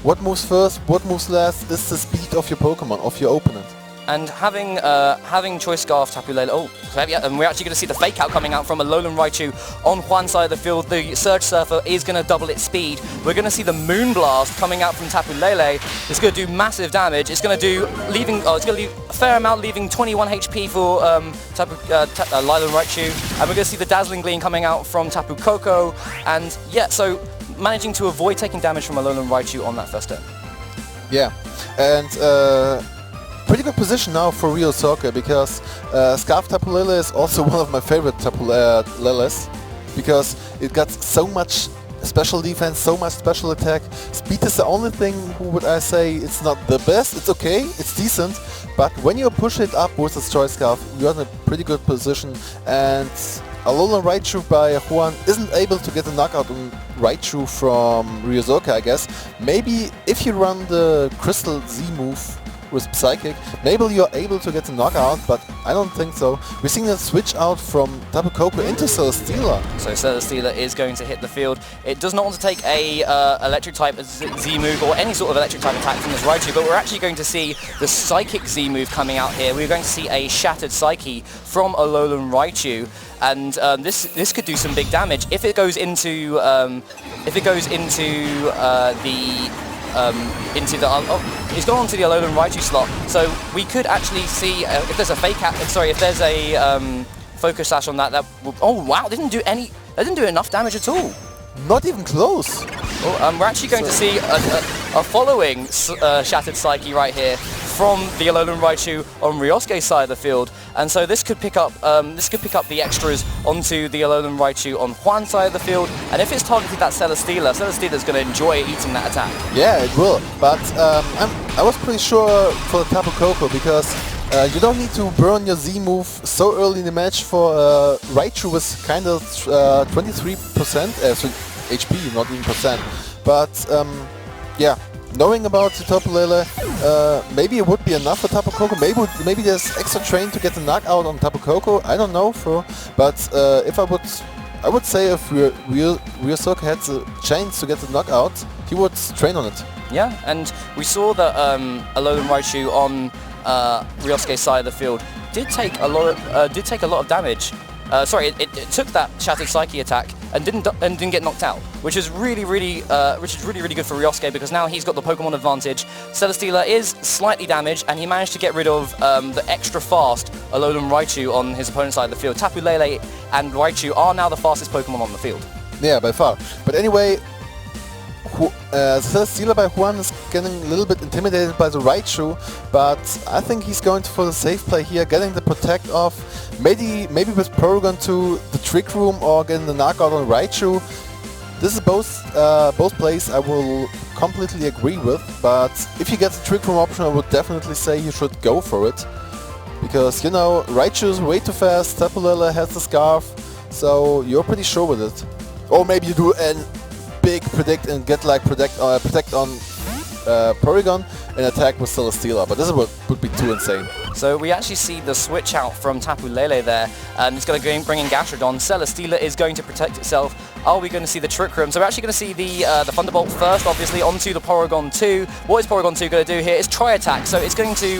what moves first, what moves last is the speed of your Pokemon, of your opponent. And having Choice Scarf, Tapu Lele, and we're actually going to see the Fake Out coming out from Alolan Raichu on Juan's side of the field. The Surge Surfer is going to double its speed. We're going to see the Moon Blast coming out from Tapu Lele. It's going to do massive damage. It's going to do it's going to do a fair amount, leaving 21 HP for Alolan Raichu. And we're going to see the Dazzling Gleam coming out from Tapu Koko. And yeah, so managing to avoid taking damage from Alolan Raichu on that first turn. Yeah, and pretty good position now for Ryosuke, because Scarf Tapu Lele is also one of my favorite Tapu Leles, because it got so much special defense, so much special attack. Speed is the only thing, would I say, it's not the best, it's okay, it's decent, but when you push it up with the Choice Scarf, you're in a pretty good position, and Alolan Raichu by Juan isn't able to get a knockout on Raichu from Ryosuke, I guess. Maybe if you run the Crystal Z move with Psychic, maybe you're able to get a knockout, but I don't think so. We're seeing a switch out from Tapu Koko into Celesteela. So Celesteela is going to hit the field. It does not want to take a electric type Z move or any sort of electric type attack from this Raichu, but we're actually going to see the Psychic Z move coming out here. We're going to see a Shattered Psyche from Alolan Raichu, and this could do some big damage if it goes into he's gone onto the Alolan Raichu slot, so we could actually see if there's a if there's a focus sash on that will, oh wow, that didn't do enough damage at all. Not even close. Oh, we're actually going to see a following Shattered Psyche right here from the Alolan Raichu on Ryosuke's side of the field, and so this could pick up the extras onto the Alolan Raichu on Juan's side of the field, and if it's targeted that Celesteela, Celesteela's going to enjoy eating that attack. Yeah, it will, but I was pretty sure for the Tapu Koko, because you don't need to burn your Z move so early in the match for Raichu with kind of 23% HP, not even percent, but yeah. Knowing about the Tapu Lele, maybe it would be enough for Tapu Koko. Maybe there's extra train to get the knockout on Tapu Koko. I don't know, but if I would say if Ryosuke had the chance to get the knockout, he would train on it. Yeah, and we saw that Alolan Raichu on Ryosuke's side of the field did take a lot of damage. It took that Shattered Psyche attack and didn't get knocked out, which is really good for Ryosuke, because now he's got the Pokemon advantage. Celesteela is slightly damaged, and he managed to get rid of the extra fast Alolan Raichu on his opponent's side of the field. Tapu Lele and Raichu are now the fastest Pokemon on the field. Yeah, by far. But anyway, Celesteela by Juan is getting a little bit intimidated by the Raichu, but I think he's going for the safe play here, getting the Protect off, maybe with Porygon to the Trick Room or getting the knockout on Raichu. This is both plays I will completely agree with, but if you get the Trick Room option, I would definitely say you should go for it, because, you know, Raichu is way too fast, Tapu Lele has the Scarf, so you're pretty sure with it. Or maybe you do an big predict and get like protect on Porygon and attack with Celesteela, but this would be too insane. So we actually see the switch out from Tapu Lele there, and it's going to bring in Gastrodon. Celesteela is going to protect itself. Are we going to see the Trick Room? So we're actually going to see the Thunderbolt first, obviously, onto the Porygon 2. What is Porygon 2 going to do here is try attack, so it's going to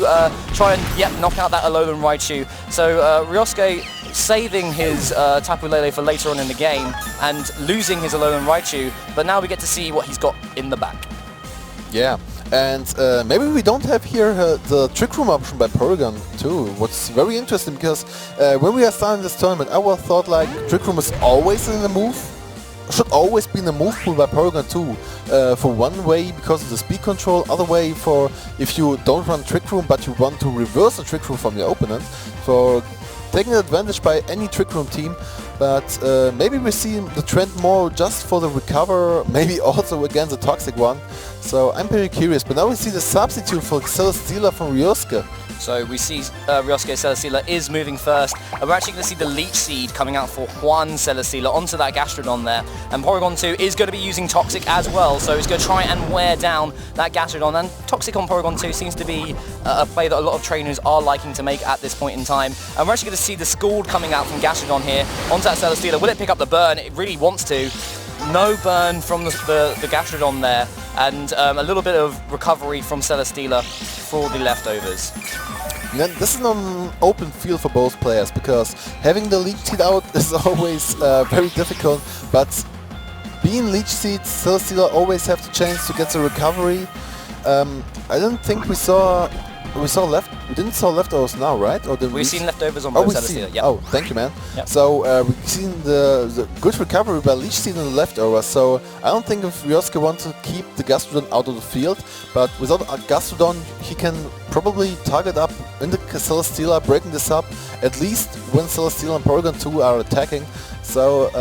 try and knock out that Alolan Raichu. So Ryosuke saving his Tapu Lele for later on in the game and losing his Alolan Raichu, but now we get to see what he's got in the back. Yeah, and maybe we don't have here the Trick Room option by Porygon too. What's very interesting, because when we are starting this tournament, I would have thought like Trick Room is always in the move, should always be in the move pool by Porygon too. For one way because of the speed control, other way for if you don't run Trick Room but you want to reverse the Trick Room from your opponent, for taking advantage by any Trick Room team. But maybe we see the trend more just for the recover, maybe also against the toxic one. So I'm pretty curious. But now we see the substitute for Celesteela from Ryosuke. So we see Ryosuke Celesteela is moving first, and we're actually going to see the Leech Seed coming out for Juan Celesteela onto that Gastrodon there. And Porygon 2 is going to be using Toxic as well, so it's going to try and wear down that Gastrodon. And Toxic on Porygon 2 seems to be a play that a lot of trainers are liking to make at this point in time. And we're actually going to see the Scald coming out from Gastrodon here onto that Celesteela. Will it pick up the burn? It really wants to. No burn from the Gastrodon there, and a little bit of recovery from Celesteela for the leftovers. Then this is not an open field for both players, because having the Leech Seed out is always very difficult, but being Leech Seed, Celesteela always have the chance to get the recovery. I don't think we didn't saw leftovers now, right? Or we've seen leftovers on both Celesteela. Yep. Oh, thank you, man. Yep. So we've seen the good recovery by Leech Seed and the leftovers. So I don't think if Ryosuke wants to keep the Gastrodon out of the field, but without a Gastrodon, he can probably target up in the Celesteela, breaking this up at least when Celesteela and Porygon 2 are attacking. So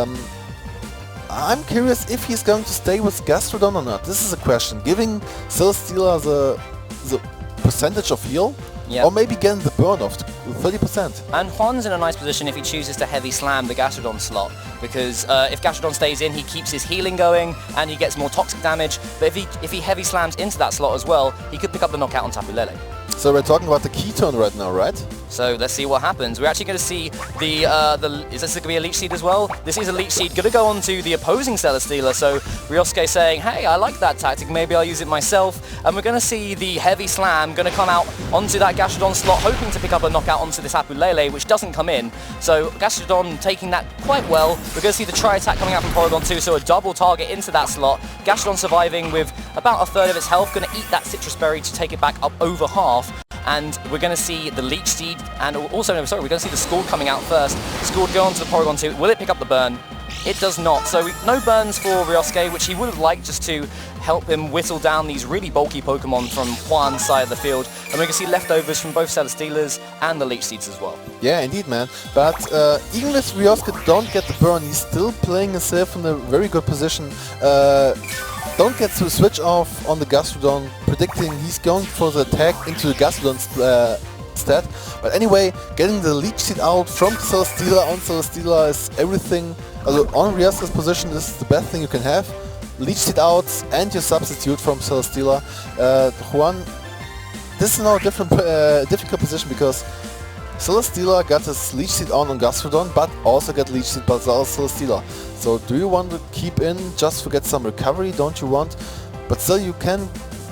I'm curious if he's going to stay with Gastrodon or not. This is a question. Giving Celesteela the percentage of heal, Yep. Or maybe getting the burn off, 30%. And Juan's in a nice position if he chooses to heavy slam the Gastrodon slot, because if Gastrodon stays in, he keeps his healing going and he gets more toxic damage. But if he heavy slams into that slot as well, he could pick up the knockout on Tapu Lele. So we're talking about the key turn right now, right? So let's see what happens. We're actually going to see is this going to be a Leech Seed as well? This is a Leech Seed going to go on to the opposing Celesteela. So Ryosuke saying, hey, I like that tactic, maybe I'll use it myself. And we're going to see the heavy slam going to come out onto that Gastrodon slot, hoping to pick up a knockout onto this Tapu Lele, which doesn't come in. So Gastrodon taking that quite well. We're going to see the tri-attack coming out from Porygon 2, so a double target into that slot. Gastrodon surviving with about a third of its health, going to eat that Citrus Berry to take it back up over half. And we're going to see the Leech Seed, and also, no, sorry, we're going to see the Scald coming out first. Scald go on to the Porygon 2. Will it pick up the burn? It does not. So no burns for Ryosuke, which he would have liked just to help him whittle down these really bulky Pokemon from Juan's side of the field. And we can see leftovers from both Celesteelas and the Leech Seeds as well. Yeah, indeed, man. But even if Ryosuke don't get the burn, he's still playing himself in a very good position. Don't get to switch off on the Gastrodon, predicting he's going for the attack into the Gastrodon's stat. But anyway, getting the Leech Seed out from Celesteela on Celesteela is everything. On Ryosuke's position is the best thing you can have. Leech Seed out and your substitute from Celesteela. Juan, this is now a difficult position because Celesteela got his Leech Seed on Gastrodon, but also got Leech Seed by Celesteela. So do you want to keep in just to get some recovery? Don't you want? But still you can.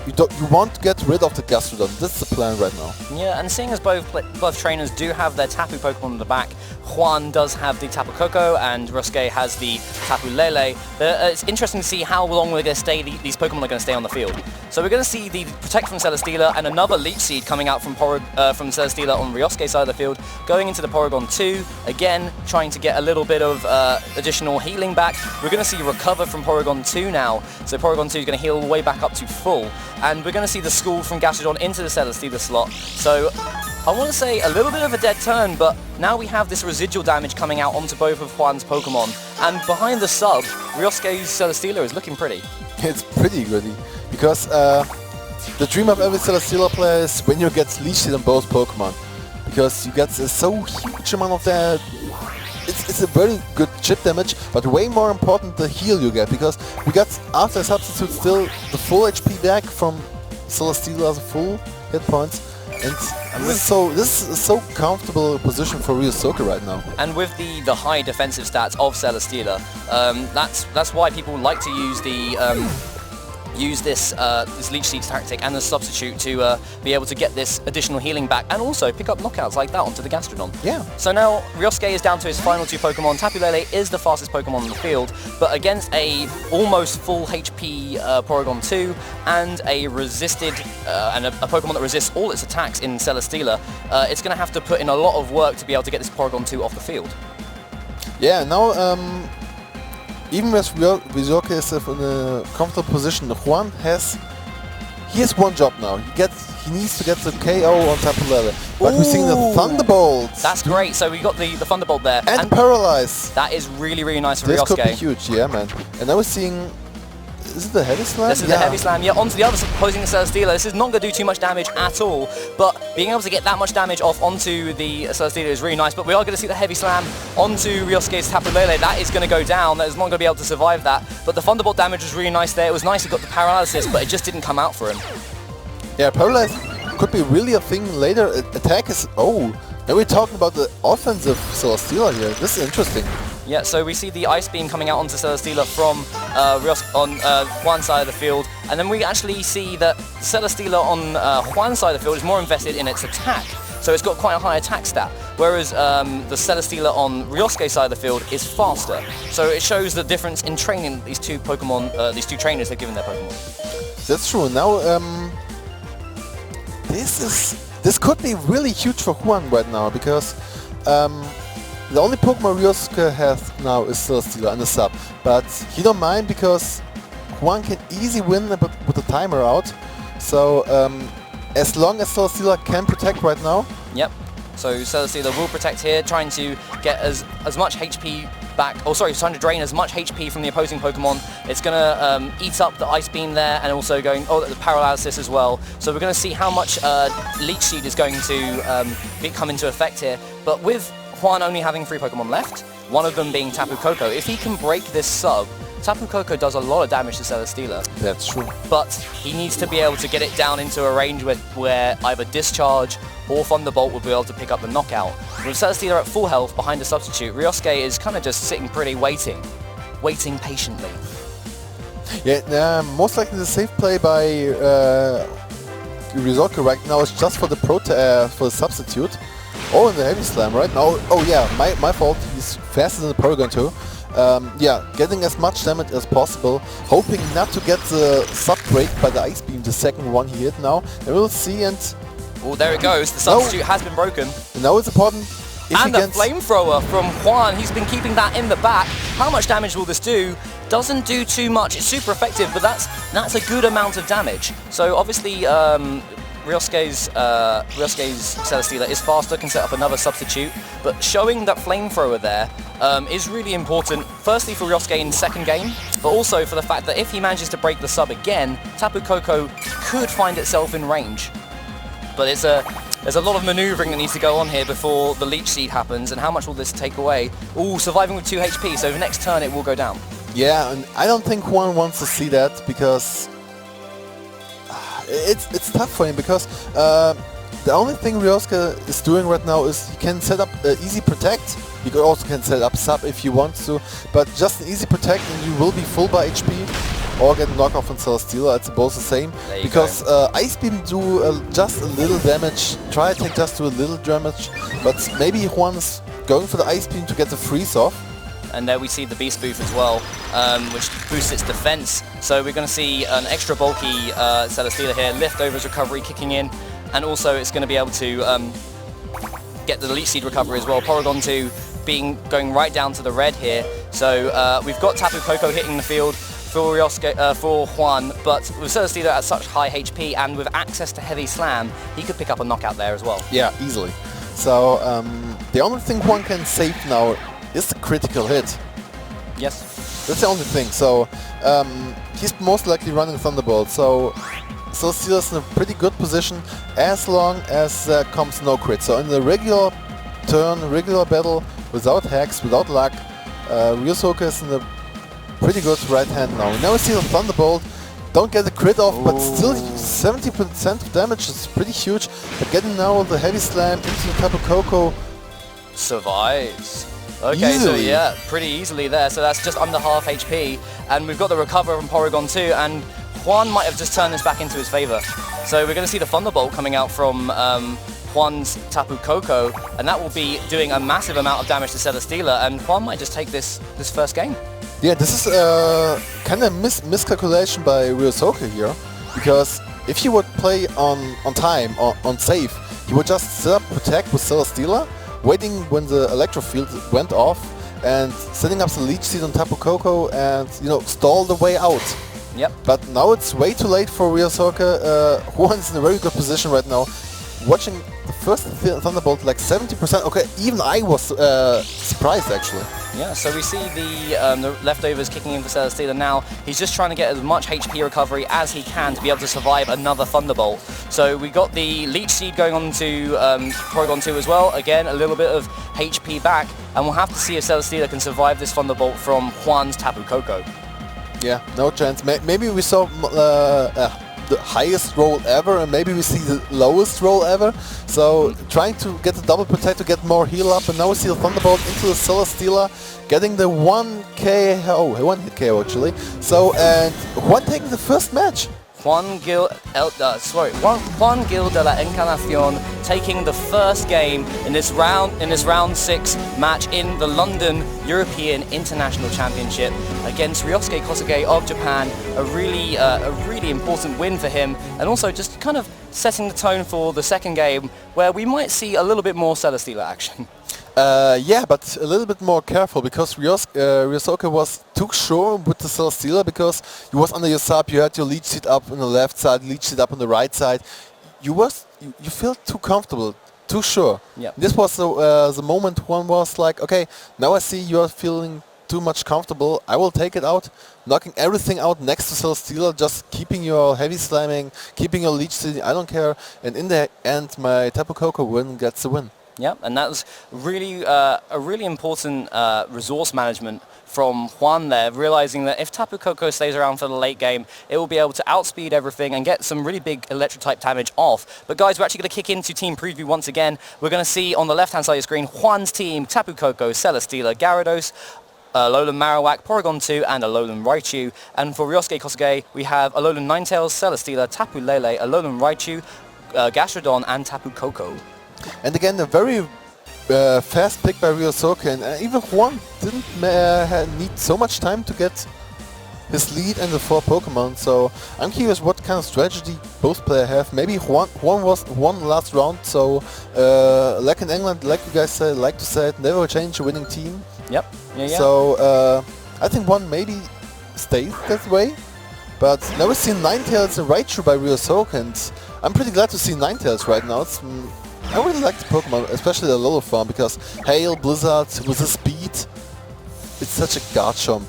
You want to get rid of the Gastrodon. This is the plan right now. Yeah, and seeing as both trainers do have their Tapu Pokemon in the back, Juan does have the Tapu Koko and Ryosuke has the Tapu Lele. It's interesting to see how long we're going to stay. These Pokemon are going to stay on the field. So we're going to see the Protect from Celesteela and another Leech Seed coming out from Celesteela on Ryosuke's side of the field, going into the Porygon 2, again trying to get a little bit of additional healing back. We're going to see Recover from Porygon 2 now, so Porygon 2 is going to heal all the way back up to full. And we're going to see the Scald from Gastrodon into the Celesteela slot. So I want to say a little bit of a dead turn, but now we have this residual damage coming out onto both of Juan's Pokemon. And behind the sub, Ryosuke's Celesteela is looking pretty. It's pretty gritty, because the dream of every Celesteela player is when you get Leech Seed on both Pokemon. Because you get so huge amount of that. It's a very good chip damage, but way more important the heal you get, because we got after substitute still the full HP back from Celesteela's full hit points, and this is a so comfortable position for Ryosuke right now. And with the high defensive stats of Celesteela, that's why people like to use the this Leech Seed tactic and the substitute to be able to get this additional healing back and also pick up knockouts like that onto the Gastrodon. Yeah. So now Ryosuke is down to his final two Pokemon. Tapu Lele is the fastest Pokemon on the field, but against a almost full HP Porygon 2 and a resisted and a Pokemon that resists all its attacks in Celesteela, it's going to have to put in a lot of work to be able to get this Porygon 2 off the field. Yeah. Now. Even as Ryosuke is in a comfortable position, Juan has one job now. He needs to get the KO on Tapu Lele. But we're seeing the Thunderbolt. That's great. So we got the Thunderbolt there. And Paralyze. That is really, really nice for Ryosuke. This could be Ryosuke. huge, yeah, man. And now we're seeing. Is it the Heavy Slam? This is the Heavy Slam, yeah, onto the other opposing Celesteela. This is not going to do too much damage at all, but being able to get that much damage off onto the Celesteela is really nice. But we are going to see the Heavy Slam onto Ryosuke's Tapu Lele. That is going to go down. That is not going to be able to survive that. But the Thunderbolt damage was really nice there. It was nice he got the Paralysis, but it just didn't come out for him. Yeah, Paralyze could be really a thing later. Attack is... Oh, now we're talking about the offensive Celesteela here. This is interesting. Yeah, so we see the Ice Beam coming out onto Celesteela from on Juan's side of the field, and then we actually see that Celesteela on Juan's side of the field is more invested in its attack, so it's got quite a high attack stat, whereas the Celesteela on Ryosuke's side of the field is faster. So it shows the difference in training these two Pokemon, these two trainers have given their Pokemon. That's true. Now, this could be really huge for Juan right now, because the only Pokemon Ryosuke has now is Celesteela and the sub, but he don't mind because Juan can easily win with the timer out. So as long as Celesteela can protect right now. Yep. So Celesteela will protect here, trying to get as much HP back, trying to drain as much HP from the opposing Pokemon. It's going to eat up the Ice Beam there, and also the Paralysis as well. So we're going to see how much Leech Seed is going to come into effect here. But with Juan only having 3 Pokemon left, one of them being Tapu Koko, if he can break this sub, Tapu Koko does a lot of damage to Celesteela. That's true. But he needs to be able to get it down into a range where either Discharge or Thunderbolt will be able to pick up the knockout. With Celesteela at full health behind the substitute, Ryosuke is kind of just sitting pretty waiting patiently. Yeah, most likely the safe play by Ryosuke right now is just for the substitute. Oh, in the Heavy Slam right now. Oh yeah, my fault. He's faster than the Porygon too. Yeah, getting as much damage as possible, hoping not to get the sub break by the Ice Beam, the second one he hit now. And we'll see, and... Oh, there it goes. The substitute has been broken. Now it's important. And the Flamethrower from Juan. He's been keeping that in the back. How much damage will this do? Doesn't do too much. It's super effective, but that's a good amount of damage. So obviously, Ryosuke's Celesteela is faster, can set up another substitute, but showing that Flamethrower there is really important, firstly for Ryosuke in second game, but also for the fact that if he manages to break the sub again, Tapu Koko could find itself in range. But there's a lot of maneuvering that needs to go on here before the Leech Seed happens, and how much will this take away? Ooh, surviving with 2 HP, so the next turn it will go down. Yeah, and I don't think Juan wants to see that, because it's tough for him, because the only thing Ryosuke is doing right now is he can set up easy protect. You also can set up sub if you want to, but just an easy protect and you will be full by HP, or get knockoff on Celesteela. It's both the same, because Ice Beam do just a little damage, Tri Attack just do a little damage, but maybe Juan's going for the Ice Beam to get the freeze off. And there we see the Beast Booth as well, which boosts its defense. So we're going to see an extra bulky Celesteela here, Leftovers recovery kicking in, and also it's going to be able to get the Leech Seed recovery as well. Porygon 2 going right down to the red here. So we've got Tapu Koko hitting the field for Ryosuke, for Juan, but with Celesteela at such high HP and with access to Heavy Slam, he could pick up a knockout there as well. Yeah, easily. So the only thing Juan can save now is the critical hit. Yes. That's the only thing. So he's most likely running Thunderbolt. So Celesteela's in a pretty good position as long as there comes no crit. So in the regular turn, regular battle, without hacks, without luck, Ryosuke is in a pretty good right hand now. We never see the Thunderbolt. Don't get the crit off, but still 70% of damage is pretty huge. But getting now the Heavy Slam into the Tapu Koko. Survives. Okay, easily. So yeah, pretty easily there. So that's just under half HP. And we've got the recover from Porygon 2, and Juan might have just turned this back into his favor. So we're going to see the Thunderbolt coming out from Juan's Tapu Koko, and that will be doing a massive amount of damage to Celesteela, and Juan might just take this first game. Yeah, this is kind of miscalculation by Ryosuke here, because if he would play on time, on safe, he would just set up Protect with Celesteela, waiting when the Electro Field went off, and setting up the Leech Seed on Tapu Koko and, you know, stall the way out. Yep. But now it's way too late for Ryosuke. Juan's in a very good position right now. Watching the first Thunderbolt like 70%. Okay, even I was surprised actually. Yeah, so we see the Leftovers kicking in for Celesteela now. He's just trying to get as much HP recovery as he can to be able to survive another Thunderbolt. So we got the Leech Seed going on to Porygon 2 as well. Again, a little bit of HP back, and we'll have to see if Celesteela can survive this Thunderbolt from Juan's Tapu Koko. Yeah, no chance. Maybe we saw the highest roll ever, and maybe we see the lowest roll ever. So trying to get the double protect to get more heal up, and now we see the Thunderbolt into the Celesteela, getting the 1 hit KO actually. So and Juan taking the first match. Juan Gil de la Encarnacion taking the first game in this round 6 match in the London European International Championship against Ryosuke Kosuge of Japan. A really important win for him, and also just kind of setting the tone for the second game, where we might see a little bit more Celesteela action. Yeah, but a little bit more careful, because Ryosuke was too sure with the Celesteela, because he was under your sub, you had your Leech Seed up on the left side, Leech Seed up on the right side. You felt too comfortable, too sure. Yep. This was the moment one was like, okay, now I see you are feeling too much comfortable, I will take it out, knocking everything out next to Celesteela, just keeping your heavy slamming, keeping your leech seeding, I don't care. And in the end, my Tapu Koko gets the win. Yeah, and that was really a really important resource management from Juan there, realizing that if Tapu Koko stays around for the late game, it will be able to outspeed everything and get some really big electric type damage off. But guys, we're actually going to kick into team preview once again. We're going to see on the left-hand side of the screen Juan's team, Tapu Koko, Celesteela, Gyarados, Alolan Marowak, Porygon 2 and Alolan Raichu. And for Ryosuke Kosuge, we have Alolan Ninetales, Celesteela, Tapu Lele, Alolan Raichu, Gastrodon and Tapu Koko. And again, a very fast pick by Ryosuke, and even Juan didn't need so much time to get his lead and the 4 Pokemon, so I'm curious what kind of strategy both players have. Maybe Juan won last round, so like in England, like you guys like to say it, never change a winning team. Yep. Yeah. So I think Juan maybe stays that way, but never seen Ninetales and Raichu by Ryosuke, and I'm pretty glad to see Ninetales right now. I really like the Pokemon, especially the Lolo form, because Hail, Blizzard, with the speed, it's such a Garchomp.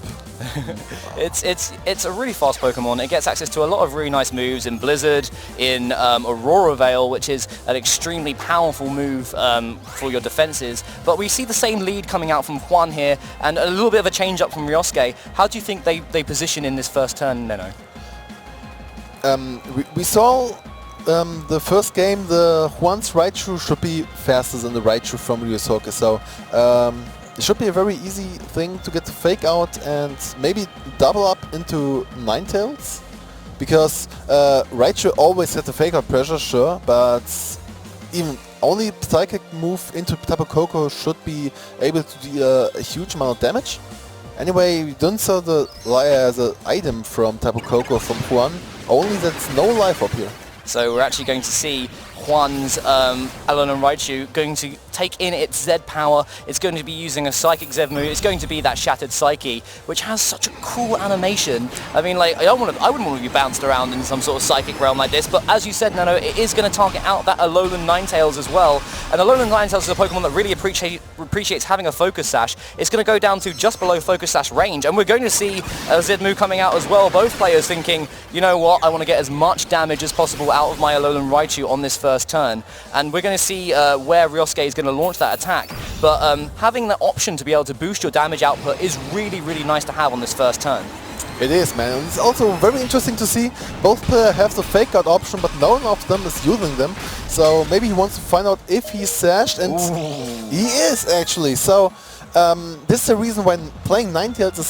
It's a really fast Pokemon. It gets access to a lot of really nice moves in Blizzard, in Aurora Veil, which is an extremely powerful move for your defenses. But we see the same lead coming out from Juan here, and a little bit of a change up from Ryosuke. How do you think they position in this first turn, Neno? We saw the first game, the Juan's Raichu should be faster than the Raichu from Ryosuke, so it should be a very easy thing to get the fake out and maybe double up into Ninetales, because Raichu always had the fake out pressure, sure, but even only Psychic move into Tapu Koko should be able to do a huge amount of damage. Anyway, we don't saw the item from Tapu Koko from Juan, only that's no life up here. So we're actually going to see Juan's Alolan Raichu going to take in its Z power. It's going to be using a Psychic Z move. It's going to be that Shattered Psyche, which has such a cool animation. I mean, like, I wouldn't want to be bounced around in some sort of Psychic realm like this, but as you said, Nano, it is going to target out that Alolan Ninetales as well. And Alolan Ninetales is a Pokemon that really appreciates having a Focus Sash. It's going to go down to just below Focus Sash range, and we're going to see a Z move coming out as well. Both players thinking, you know what, I want to get as much damage as possible out of my Alolan Raichu on this first turn, and we're going to see where Ryosuke is going to launch that attack. But having the option to be able to boost your damage output is really, really nice to have on this first turn. It is, man. It's also very interesting to see both players have the fake out option, but none of them is using them. So maybe he wants to find out if he's sashed, and he is actually. So this is the reason why playing Ninetales is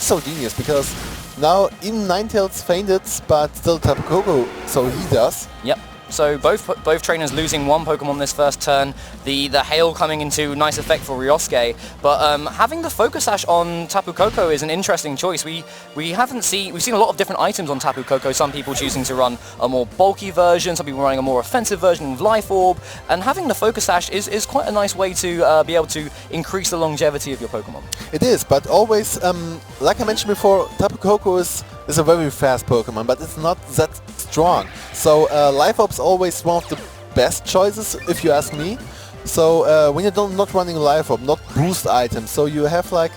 so genius, because now even Ninetales fainted, but still Tapu Koko, so he does. Yep. So both trainers losing one Pokemon this first turn. The Hail coming into nice effect for Ryosuke, but having the Focus Sash on Tapu Koko is an interesting choice. We've seen a lot of different items on Tapu Koko. Some people choosing to run a more bulky version, some people running a more offensive version with Life Orb, and having the Focus Sash is quite a nice way to be able to increase the longevity of your Pokemon. It is, but always, like I mentioned before, Tapu Koko is a very fast Pokemon, but it's not that strong. So Life Orb's always one of the best choices, if you ask me. So when you're not running Life Orb, not boost items, so you have like,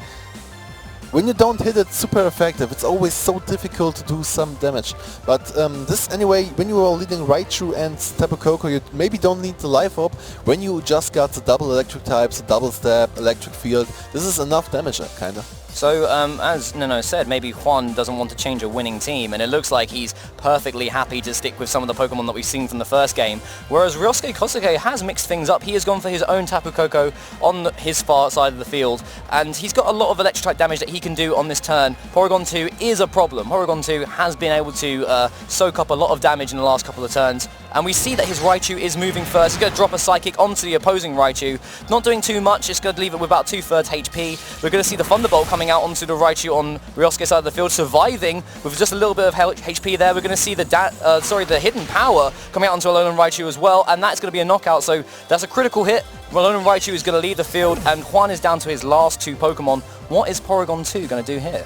when you don't hit it super effective, it's always so difficult to do some damage. But this anyway, when you are leading Raichu and Tapu Koko, you maybe don't need the Life Orb. When you just got the double electric types, the double step, electric field, this is enough damage, kinda. So, as Nino said, maybe Juan doesn't want to change a winning team, and it looks like he's perfectly happy to stick with some of the Pokemon that we've seen from the first game, whereas Ryosuke Kosuge has mixed things up. He has gone for his own Tapu Koko on his far side of the field, and he's got a lot of electric-type damage that he can do on this turn. Porygon 2 is a problem. Porygon 2 has been able to soak up a lot of damage in the last couple of turns, and we see that his Raichu is moving first. He's going to drop a Psychic onto the opposing Raichu, not doing too much, just going to leave it with about 2/3 HP. We're going to see the Thunderbolt coming out onto the Raichu on Ryosuke's side of the field, surviving with just a little bit of HP there. We're going to see the Hidden Power coming out onto Alolan Raichu as well, and that's going to be a knockout, so that's a critical hit. Alolan Raichu is going to lead the field, and Juan is down to his last 2 Pokemon. What is Porygon 2 going to do here?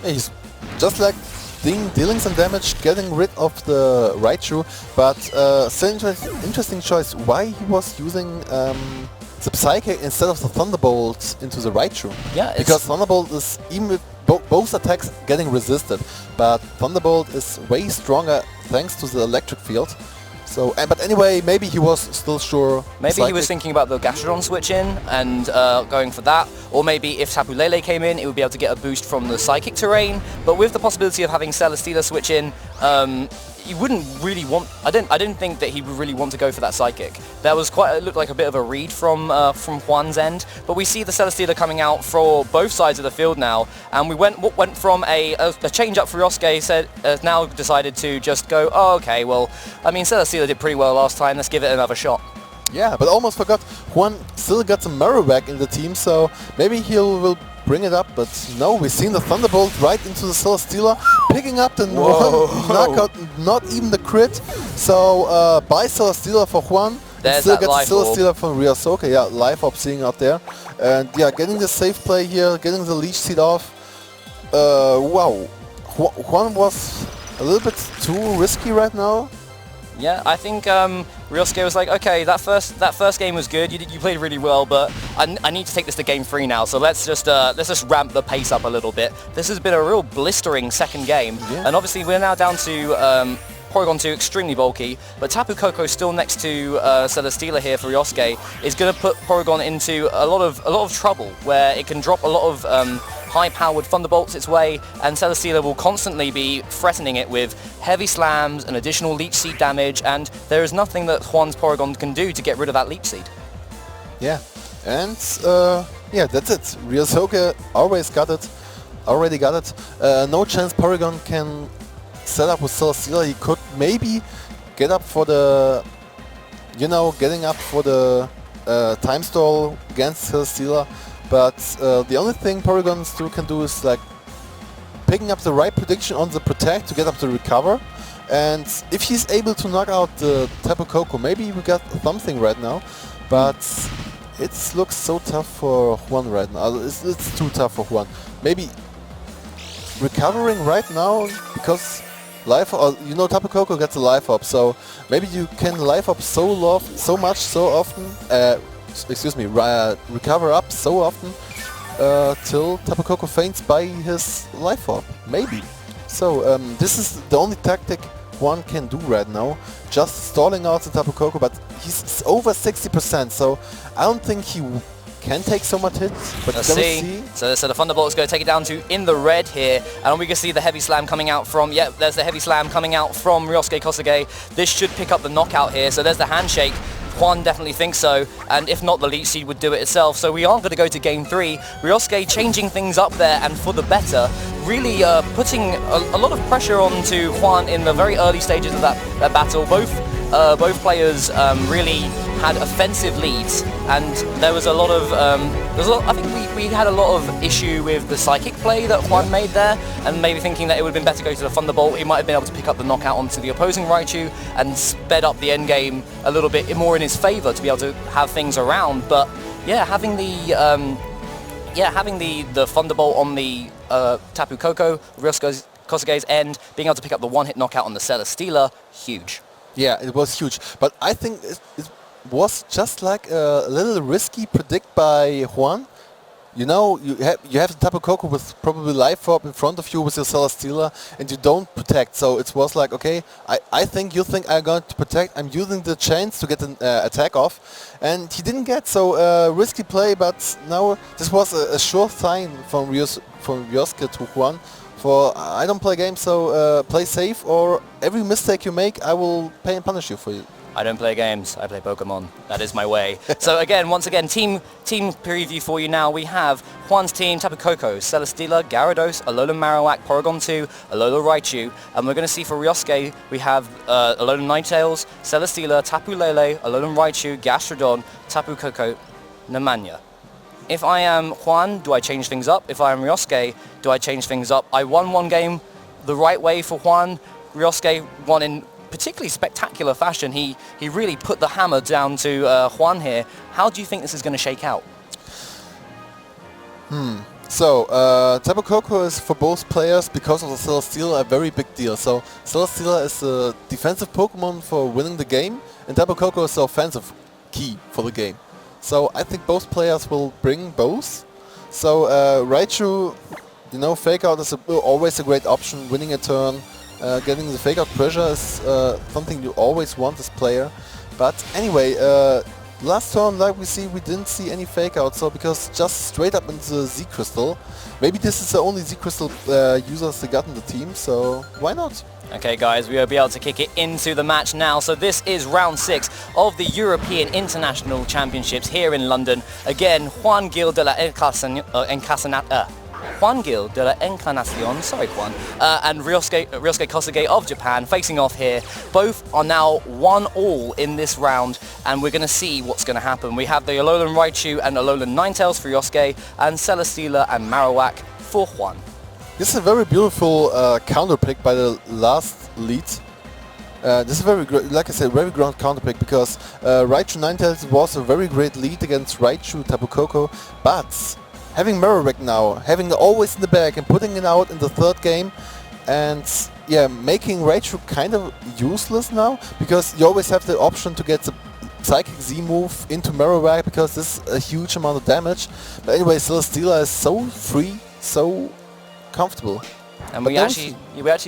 He's just like dealing some damage, getting rid of the Raichu, but still interesting choice why he was using the Psychic instead of the Thunderbolt into the Raichu. Yeah, because Thunderbolt is, even with both attacks getting resisted, but Thunderbolt is way stronger thanks to the electric field. So, but anyway, maybe he was still sure. Maybe Psychic. he was thinking about the Gastrodon switch in and going for that, or maybe if Tapu Lele came in, it would be able to get a boost from the Psychic terrain. But with the possibility of having Celesteela switch in, you wouldn't really want. I didn't think that he would really want to go for that Psychic. That was quite. It looked like a bit of a read from Juan's end. But we see the Celesteela coming out for both sides of the field now, and we went from a change up for Ryosuke. Said now decided to just go. Oh, okay. Well, I mean, Celesteela did pretty well last time. Let's give it another shot. Yeah, but almost forgot. Juan still got some Marowak in the team, so maybe will bring it up, but no, we've seen the Thunderbolt right into the Celesteela, picking up the one knockout, not even the crit. So by Celesteela for Juan, still get the Celesteela from Ryosuke. Yeah, life up seeing out there, and yeah, getting the safe play here, getting the leech seed off. Wow, Juan was a little bit too risky right now. Yeah, I think Ryosuke was like, okay, that first game was good. You played really well, but I need to take this to game 3 now. So let's just ramp the pace up a little bit. This has been a real blistering second game, and obviously we're now down to Porygon 2, extremely bulky, but Tapu Koko still next to Celesteela here for Ryosuke is going to put Porygon into a lot of trouble, where it can drop a lot of high-powered Thunderbolts its way, and Celesteela will constantly be threatening it with heavy slams and additional Leech Seed damage, and there is nothing that Juan's Porygon can do to get rid of that Leech Seed. Yeah, and yeah, that's it. Ryosuke already got it. No chance Porygon can set up with Celesteela. He could maybe get up for the, getting up for the time stall against Celesteela. But the only thing Porygon still can do is like picking up the right prediction on the protect to get up the recover. And if he's able to knock out the Tapu Koko, maybe we got something right now. But it looks so tough for Juan right now. It's too tough for Juan. Maybe recovering right now because life, Tapu Koko gets a life up. So maybe you can life up so often. Recover up so often till Tapu Koko faints by his life orb, maybe. So this is the only tactic Juan can do right now, just stalling out the Tapu Koko, but he's over 60%, so I don't think he can take so much hits, but let's see. So the Thunderbolt is going to take it down to in the red here, and we can see the heavy slam coming out from, there's the heavy slam coming out from Ryosuke Kosuge. This should pick up the knockout here, so there's the handshake. Juan definitely thinks so, and if not, the Leech Seed would do it itself. So we are going to go to game 3. Ryosuke changing things up there and for the better, really putting a lot of pressure onto Juan in the very early stages of that battle. Both players really had offensive leads, and there was a lot of I think we had a lot of issue with the Psychic play that Juan made there, and maybe thinking that it would have been better to go to the Thunderbolt. He might have been able to pick up the knockout onto the opposing Raichu and sped up the end game a little bit more in his favor to be able to have things around. But yeah, having the Thunderbolt on the Tapu Koko, Ryosuke Kosuge's end, being able to pick up the one-hit knockout on the Celesteela, huge. Yeah, it was huge, but I think it was just like a little risky predict by Juan. You have the Tapu Koko with probably life orb in front of you with your Celesteela, and you don't protect. So it was like, okay, I think you think I'm going to protect. I'm using the chance to get an attack off, and he didn't get. So risky play, but now this was a sure sign from Ryosuke to Juan. For I don't play games, so play safe, or every mistake you make, I will pay and punish you for it. I don't play games, I play Pokemon. That is my way. So once again, team preview for you now. We have Juan's team, Tapu Koko, Celesteela, Gyarados, Alolan Marowak, Porygon 2, Alolan Raichu, and we're going to see for Ryosuke, we have Alolan Ninetales, Celesteela, Tapu Lele, Alolan Raichu, Gastrodon, Tapu Koko, Nemanja. If I am Juan, do I change things up? If I am Ryosuke, do I change things up? I won one game the right way for Juan. Ryosuke won in particularly spectacular fashion. He really put the hammer down to Juan here. How do you think this is going to shake out? So Tapu Koko is for both players, because of the Celesteela, a very big deal. So Celesteela is a defensive Pokemon for winning the game, and Tapu Koko is the offensive key for the game. So I think both players will bring both. So Raichu, you know, fake out is always a great option. Winning a turn, getting the fake out pressure is something you always want as player. But anyway, last turn, like we see, we didn't see any fake out. So because just straight up into the Z Crystal. Maybe this is the only Z Crystal users they got in the team. So why not? Okay guys, we will be able to kick it into the match now. So this is round 6 of the European International Championships here in London. Again, Juan Gil de la Encarnacion, sorry Juan, and Ryosuke Kosuge of Japan facing off here. Both are now 1-all in this round, and we're going to see what's going to happen. We have the Alolan Raichu and Alolan Ninetales for Ryosuke, and Celesteela and Marowak for Juan. This is a very beautiful counter pick by the last lead. This is very, like I said, very great counter pick because Raichu Ninetales was a very great lead against Raichu Tapu Koko, but having Marowak now, having it always in the back and putting it out in the third game, and yeah, making Raichu kind of useless now because you always have the option to get the Psychic Z move into Marowak because this is a huge amount of damage. But anyway, Celesteela is so free, so comfortable. And we actually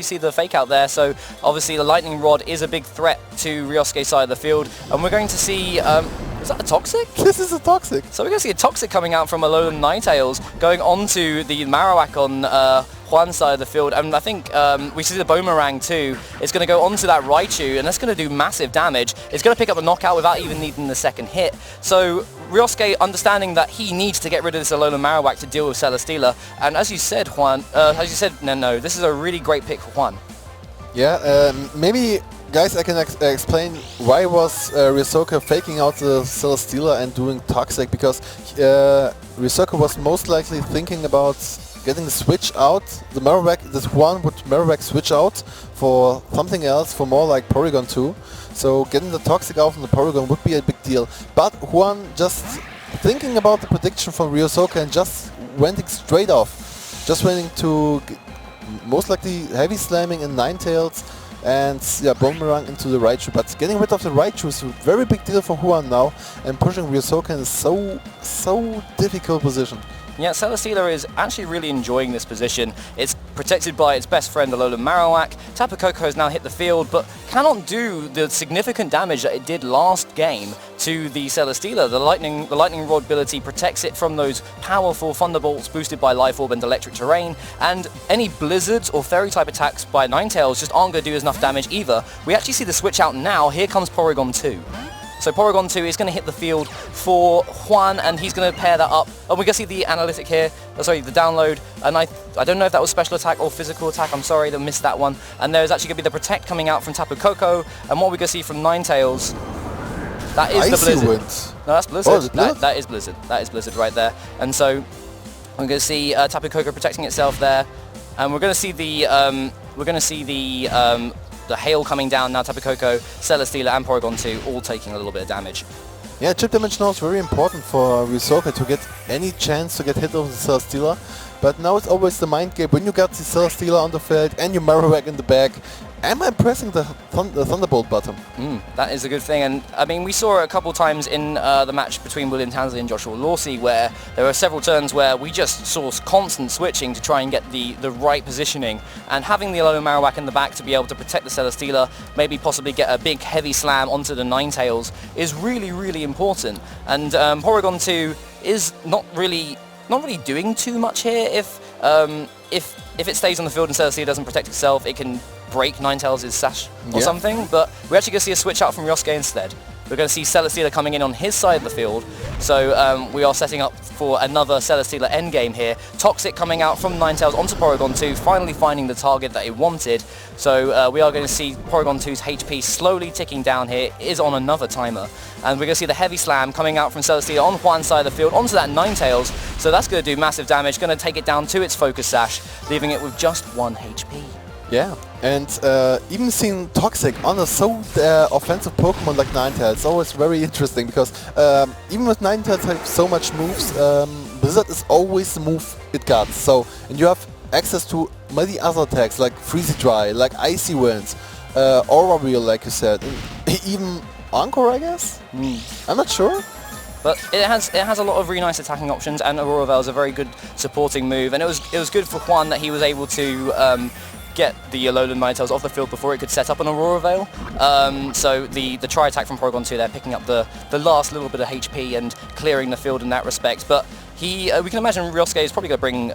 see the fake out there, so obviously the Lightning Rod is a big threat to Ryosuke's side of the field, and we're going to see, is that a Toxic? This is a Toxic. So we're going to see a Toxic coming out from Alolan Ninetales, going onto the Marowak on Juan's side of the field, and I think we see the Boomerang too. It's going to go onto that Raichu, and that's going to do massive damage. It's going to pick up a knockout without even needing the second hit. So Ryosuke, understanding that he needs to get rid of this Alolan Marowak to deal with Celesteela, and as you said, Juan, no, this is a really great pick for Juan. Yeah, maybe, guys, I can explain why was Ryosuke faking out the Celesteela and doing Toxic, because Ryosuke was most likely thinking about getting the switch out, the Marowak, this Juan would Marowak switch out for something else, for more like Porygon 2. So getting the Toxic out from the Porygon would be a big deal. But Juan just thinking about the prediction from Ryosuke and just went straight off. Just went to most likely heavy slamming in Ninetales and yeah, Boomerang into the Raichu. But getting rid of the Raichu is a very big deal for Juan now, and pushing Ryosuke in a so difficult position. Yeah, Celesteela is actually really enjoying this position. It's protected by its best friend, Alolan Marowak. Tapu Koko has now hit the field, but cannot do the significant damage that it did last game to the Celesteela. The Lightning Rod ability protects it from those powerful Thunderbolts boosted by Life Orb and Electric Terrain, and any Blizzards or Fairy type attacks by Ninetales just aren't going to do enough damage either. We actually see the switch out now. Here comes Porygon 2. So Porygon 2 is going to hit the field for Juan, and he's going to pair that up. And we're going to see the analytic here, the download, and I don't know if that was special attack or physical attack, I'm sorry to miss that one. And there's actually going to be the Protect coming out from Tapu Koko, and what we're going to see from Ninetales, that is the Blizzard. No, that's Blizzard. Oh, that is Blizzard. That is Blizzard right there. And so I'm going to see Tapu Koko protecting itself there, and we're going to see the hail coming down now. Tapu Koko, Celesteela and Porygon 2 all taking a little bit of damage. Yeah, chip damage now is very important for Ryosuke to get any chance to get hit over the Celesteela. But now it's always the mind game. When you got the Celesteela on the field and your Marowak in the back, am I pressing the Thunderbolt button? That is a good thing, and I mean we saw it a couple times in the match between William Tansley and Joshua Lawsey, where there were several turns where we just saw constant switching to try and get the right positioning, and having the Alolan Marowak in the back to be able to protect the Celesteela, maybe possibly get a big heavy slam onto the Ninetales is really important. And Porygon 2 is not really doing too much here. If it stays on the field and Celesteela doesn't protect itself, it can break Ninetales' sash or something, but we're actually going to see a switch out from Ryosuke instead. We're going to see Celesteela coming in on his side of the field, so we are setting up for another Celesteela endgame here. Toxic coming out from Ninetales onto Porygon 2, finally finding the target that it wanted. So we are going to see Porygon 2's HP slowly ticking down here. It is on another timer. And we're going to see the heavy slam coming out from Celesteela on Juan's side of the field onto that Ninetales. So that's going to do massive damage, going to take it down to its focus sash, leaving it with just 1 HP. Yeah, and even seeing Toxic on a so offensive Pokemon like Ninetales is always very interesting, because even with Ninetales have so much moves, Blizzard is always the move it got. So, and you have access to many other attacks like Freezy Dry, like Icy Winds, Aura Wheel, like you said, and even Encore, I guess? I'm not sure. But it has a lot of really nice attacking options, and Aurora Veil is a very good supporting move, and it was good for Juan that he was able to get the Alolan Ninetales off the field before it could set up an Aurora Veil. So the try attack from Porygon 2 there, picking up the last little bit of HP and clearing the field in that respect. But we can imagine Ryosuke is probably going to bring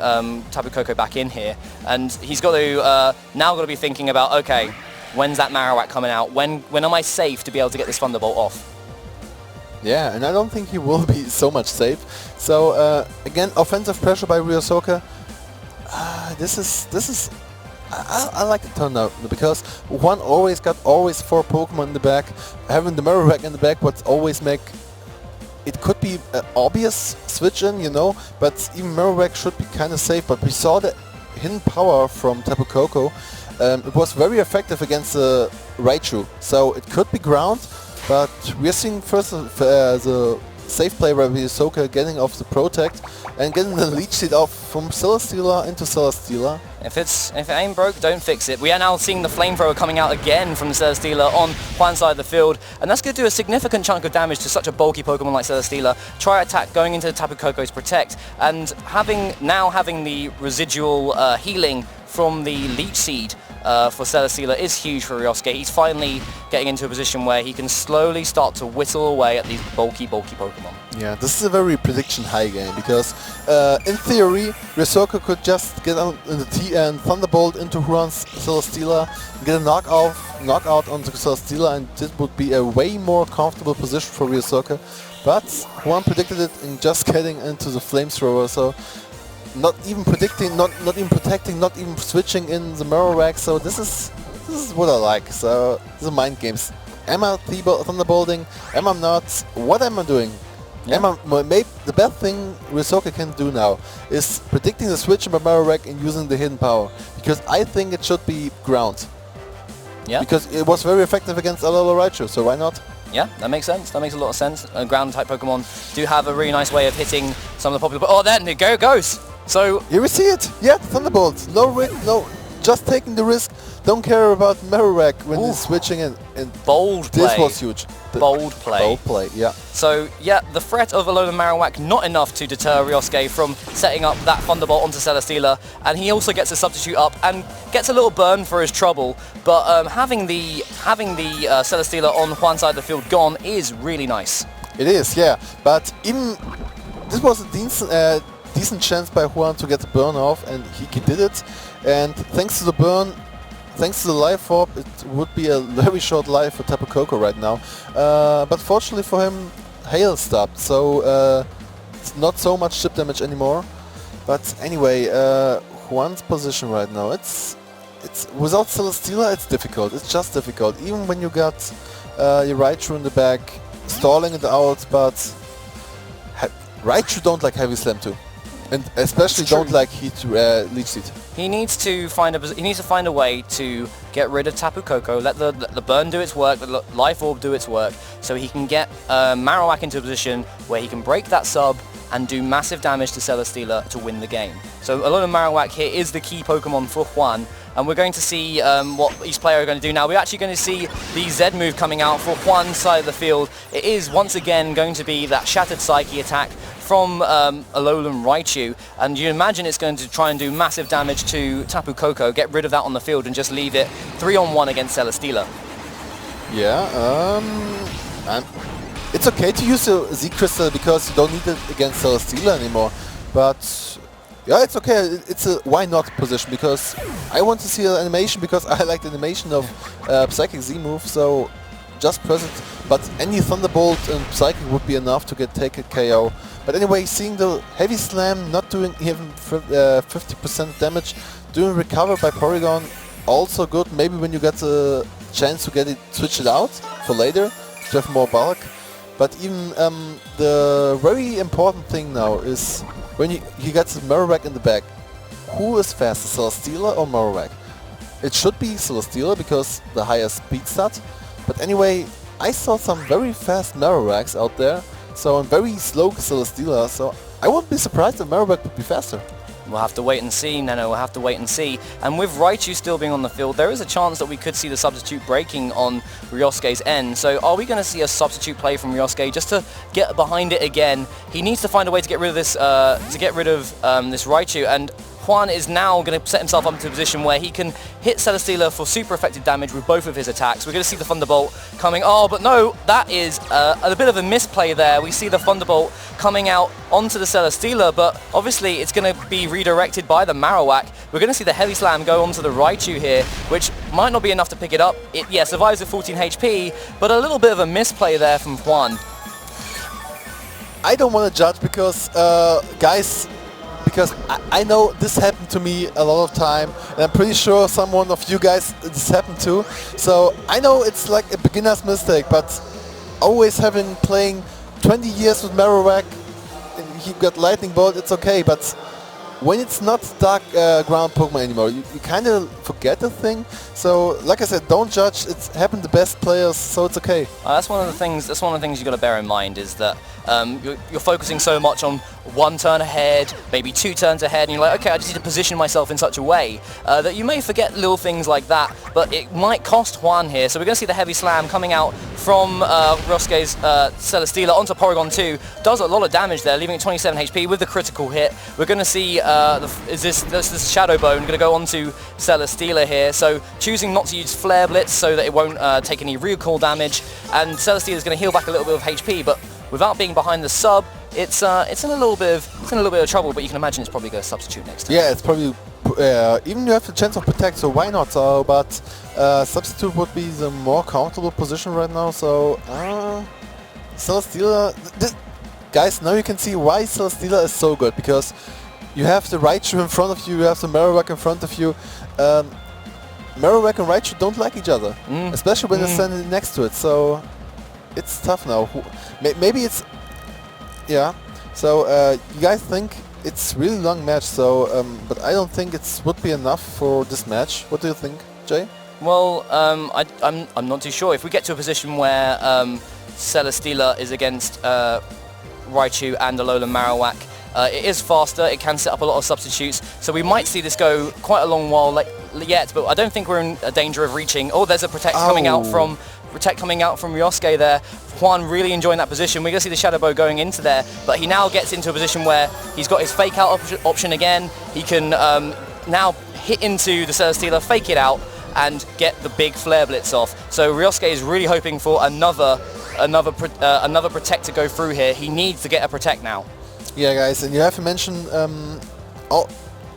Tapu Koko back in here, and he's got to now got to be thinking about, okay, when's that Marowak coming out? When am I safe to be able to get this Thunderbolt off? Yeah, and I don't think he will be so much safe. So again, offensive pressure by Ryosuke. This is. I like the turn now because one always got 4 Pokemon in the back. Having the Marowak in the back would always make it could be an obvious switch in, you know, but even Marowak should be kind of safe. But we saw the hidden power from Tapu Koko. It was very effective against the Raichu, so it could be ground. But we're seeing first the safe play by Ryosuke getting off the Protect and getting the Leech Seed off from Celesteela into Celesteela. If it ain't broke, don't fix it. We are now seeing the Flamethrower coming out again from Celesteela on Juan's side of the field, and that's going to do a significant chunk of damage to such a bulky Pokemon like Celesteela. Try attack going into Tapu Koko's Protect, and having the residual healing from the Leech Seed for Celesteela is huge for Ryosuke. He's finally getting into a position where he can slowly start to whittle away at these bulky Pokemon. Yeah, this is a very prediction high game because in theory Ryosuke could just get out in the T and Thunderbolt into Huron's Celesteela, get a knockout onto Celesteela, and this would be a way more comfortable position for Ryosuke. But Huron predicted it in just getting into the Flamethrower, so not even predicting, not even protecting, not even switching in the Marowak. So this is what I like. So these are mind games. Am I Thunderbolting? Am I not? What am I doing? Yeah. Maybe the best thing Ryosuke can do now is predicting the switch in Marowak and using the hidden power, because I think it should be ground. Yeah. Because it was very effective against Alola Raichu, so why not? Yeah, that makes sense. That makes a lot of sense. Ground type Pokemon do have a really nice way of hitting some of the popular. Oh, there it goes. So here we see it. Yeah, Thunderbolt. No risk. No, just taking the risk. Don't care about Marowak when he's switching in. And bold play. This was huge. Bold play. Bold play. Yeah. So yeah, the threat of Alolan Marowak not enough to deter Ryosuke from setting up that Thunderbolt onto Celesteela, and he also gets a substitute up and gets a little burn for his trouble. But having the Celesteela on Juan's side of the field gone is really nice. It is, yeah. But even this was a decent chance by Juan to get the burn off, and he did it. And thanks to the burn, thanks to the life orb, it would be a very short life for Tapu Koko right now. But fortunately for him, Hail stopped, so it's not so much chip damage anymore. But anyway, Juan's position right now, it's without Celesteela, it's difficult. It's just difficult. Even when you got your Raichu in the back, stalling it out, but Raichu don't like Heavy Slam too. And especially don't like Leech Seed. He needs to find a way to get rid of Tapu Koko, let the burn do its work, the life orb do its work, so he can get Marowak into a position where he can break that sub and do massive damage to Celesteela to win the game. So Alolan Marowak here is the key Pokemon for Juan, and we're going to see what each player are going to do now. We're actually going to see the Z move coming out for Juan's side of the field. It is once again going to be that Shattered Psyche attack from Alolan Raichu, and you imagine it's going to try and do massive damage to Tapu Koko, get rid of that on the field and just leave it 3-on-1 against Celesteela. Yeah, and it's okay to use the Z Crystal because you don't need it against Celesteela anymore, but yeah, it's okay. It's a why not position, because I want to see an animation, because I like the animation of Psychic Z move, so just press it. But any Thunderbolt and Psychic would be enough to take a KO. But anyway, seeing the Heavy Slam not doing even 50% damage, doing recover by Porygon, also good. Maybe when you get a chance to switch it out for later, to have more bulk. But even the very important thing now is when he gets the Marowak in the back, who is faster, Celesteela or Marowak? It should be Celesteela because the highest speed stat. But anyway, I saw some very fast Marowaks out there, so I'm very slow Celesteela, so I wouldn't be surprised if Marowak would be faster. We'll have to wait and see, Neno, we'll have to wait and see. And with Raichu still being on the field, there is a chance that we could see the substitute breaking on Ryosuke's end. So are we going to see a substitute play from Ryosuke just to get behind it again? He needs to find a way to get rid of this, this Raichu, and Juan is now going to set himself up into a position where he can hit Celesteela for super effective damage with both of his attacks. We're going to see the Thunderbolt coming. Oh, but no, that is a bit of a misplay there. We see the Thunderbolt coming out onto the Celesteela, but obviously it's going to be redirected by the Marowak. We're going to see the Heavy Slam go onto the Raichu here, which might not be enough to pick it up. It, yeah, survives at 14 HP, but a little bit of a misplay there from Juan. I don't want to judge because, guys, because I know this happened to me a lot of time, and I'm pretty sure someone of you guys this happened to. So I know it's like a beginner's mistake, but always playing 20 years with Marowak, and he got Lightning Bolt, it's okay. But when it's not Dark Ground Pokemon anymore, you kind of forget the thing. So, like I said, don't judge. It's happened to best players, so it's okay. That's one of the things. That's one of the things you got to bear in mind is that you're focusing so much on one turn ahead, maybe 2 turns ahead, and you're like, okay, I just need to position myself in such a way that you may forget little things like that. But it might cost Juan here. So we're going to see the Heavy Slam coming out from Ryosuke's Celesteela onto Porygon 2. Does a lot of damage there, leaving it 27 HP with the critical hit. We're going to see this Shadow Bone going to go onto Celesteela here. So choosing not to use Flare Blitz so that it won't take any recoil damage, and Celesteela is going to heal back a little bit of HP, but without being behind the sub, it's in a little bit of trouble. But you can imagine it's probably going to substitute next time. Yeah, it's probably even you have the chance of protect, so why not? But substitute would be the more comfortable position right now. So Celesteela, guys, now you can see why Celesteela is so good, because you have the Raichu in front of you, you have the Marowak in front of you. Marowak and Raichu don't like each other, especially when they're standing next to it. So it's tough now. Maybe it's, yeah. So you guys think it's really long match. So, but I don't think it would be enough for this match. What do you think, Jay? Well, I'm not too sure. If we get to a position where Celesteela is against Raichu and the Alolan Marowak, it is faster, it can set up a lot of substitutes, so we might see this go quite a long while yet, but I don't think we're in a danger of reaching. Oh, there's a Protect coming out from Ryosuke there. Juan really enjoying that position. We're going to see the Shadow Bow going into there, but he now gets into a position where he's got his Fake Out option again. He can now hit into the Celesteela, fake it out, and get the big Flare Blitz off. So Ryosuke is really hoping for another Protect to go through here. He needs to get a Protect now. Yeah, guys, and you have to mention,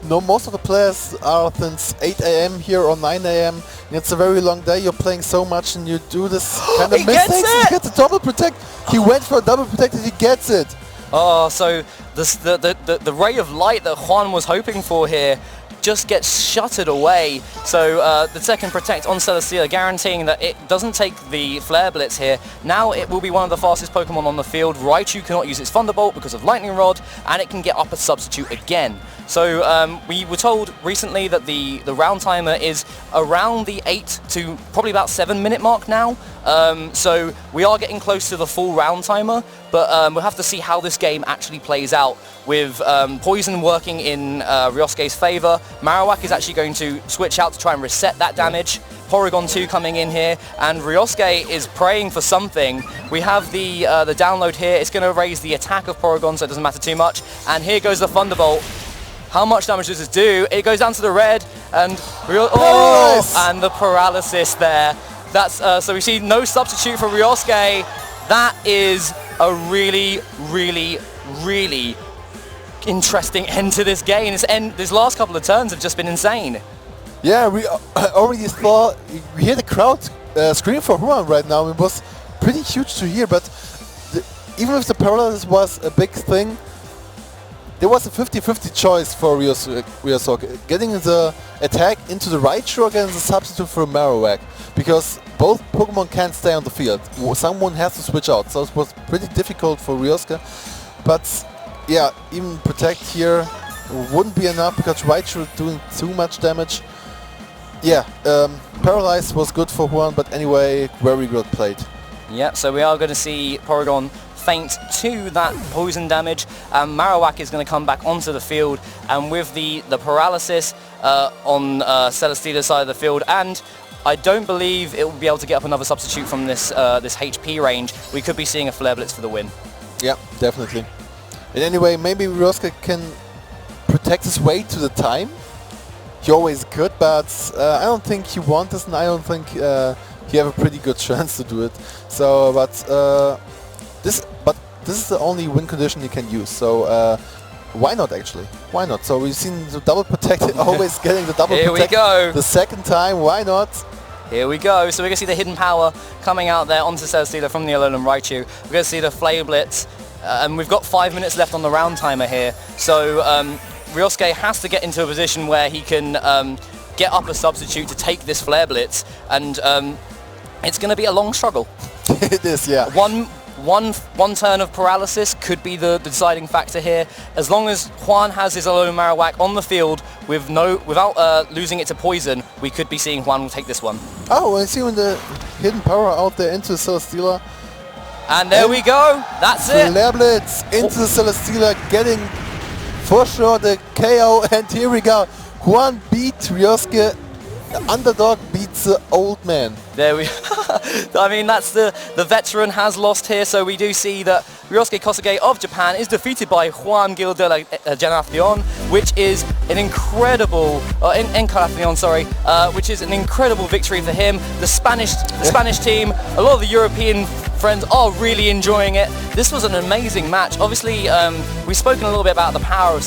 most of the players are since 8 AM here or 9 AM, and it's a very long day. You're playing so much, and you do this kind of mistakes. He gets a double protect. He went for a double protect, and he gets it. Oh, so the ray of light that Juan was hoping for here just gets shuttered away. So the second Protect on Celesteela, guaranteeing that it doesn't take the Flare Blitz here. Now it will be one of the fastest Pokemon on the field. Raichu cannot use its Thunderbolt because of Lightning Rod, and it can get up a substitute again. So we were told recently that the round timer is around the 8 to probably about 7 minute mark now. So we are getting close to the full round timer, but we'll have to see how this game actually plays out with Poison working in Ryosuke's favour. Marowak is actually going to switch out to try and reset that damage. Porygon 2 coming in here, and Ryosuke is praying for something. We have the download here. It's going to raise the attack of Porygon, so it doesn't matter too much. And here goes the Thunderbolt. How much damage does this do? It goes down to the red, and and the paralysis there. That's so we see no substitute for Ryosuke. That is a really, really, really interesting end to this game. This last couple of turns have just been insane. Yeah, we already saw, we hear the crowd scream for Juan right now. It was pretty huge to hear, but even if the paralysis was a big thing, there was a 50-50 choice for Ryosuke. Getting the attack into the Raichu against the substitute for Marowak, because both Pokemon can't stay on the field. Someone has to switch out, so it was pretty difficult for Ryosuke. But yeah, even Protect here wouldn't be enough because Raichu doing too much damage. Yeah, Paralyze was good for Juan, but anyway, very good played. Yeah, so we are going to see Porygon feint to that poison damage, and Marowak is going to come back onto the field, and with the paralysis on Celesteela's side of the field, and I don't believe it will be able to get up another substitute from this this HP range. We could be seeing a Flare Blitz for the win. Yeah, definitely. And anyway, maybe Ryosuke can protect his way to the time. He always could, but I don't think he wants this, and I don't think he have a pretty good chance to do it. So, but this is the only win condition he can use. So why not actually? Why not? So we've seen the double protect, always getting the double Here protect. we go. The second time, why not? Here we go. So we're going to see the hidden power coming out there onto Celesteela from the Alolan Raichu. We're going to see the Flare Blitz, and we've got 5 minutes left on the round timer here. So Ryosuke has to get into a position where he can get up a substitute to take this Flare Blitz, and it's going to be a long struggle. It is, yeah. One turn of paralysis could be the deciding factor here. As long as Juan has his Alolan Marowak on the field without losing it to poison, we could be seeing Juan will take this one. Oh, I see when the hidden power out there into Celesteela. And there we go. That's it. Flare Blitz into Celesteela, getting for sure the KO, and here we go. Juan beat Ryosuke. The underdog beats the old man. There we I mean, that's the veteran has lost here, so we do see that Ryosuke Kosuge of Japan is defeated by Juan Gil de la Generacion, which is an incredible Encarnacion, sorry, which is an incredible victory for him. The Spanish team, a lot of the European friends are really enjoying it. This was an amazing match. Obviously, we've spoken a little bit about the power of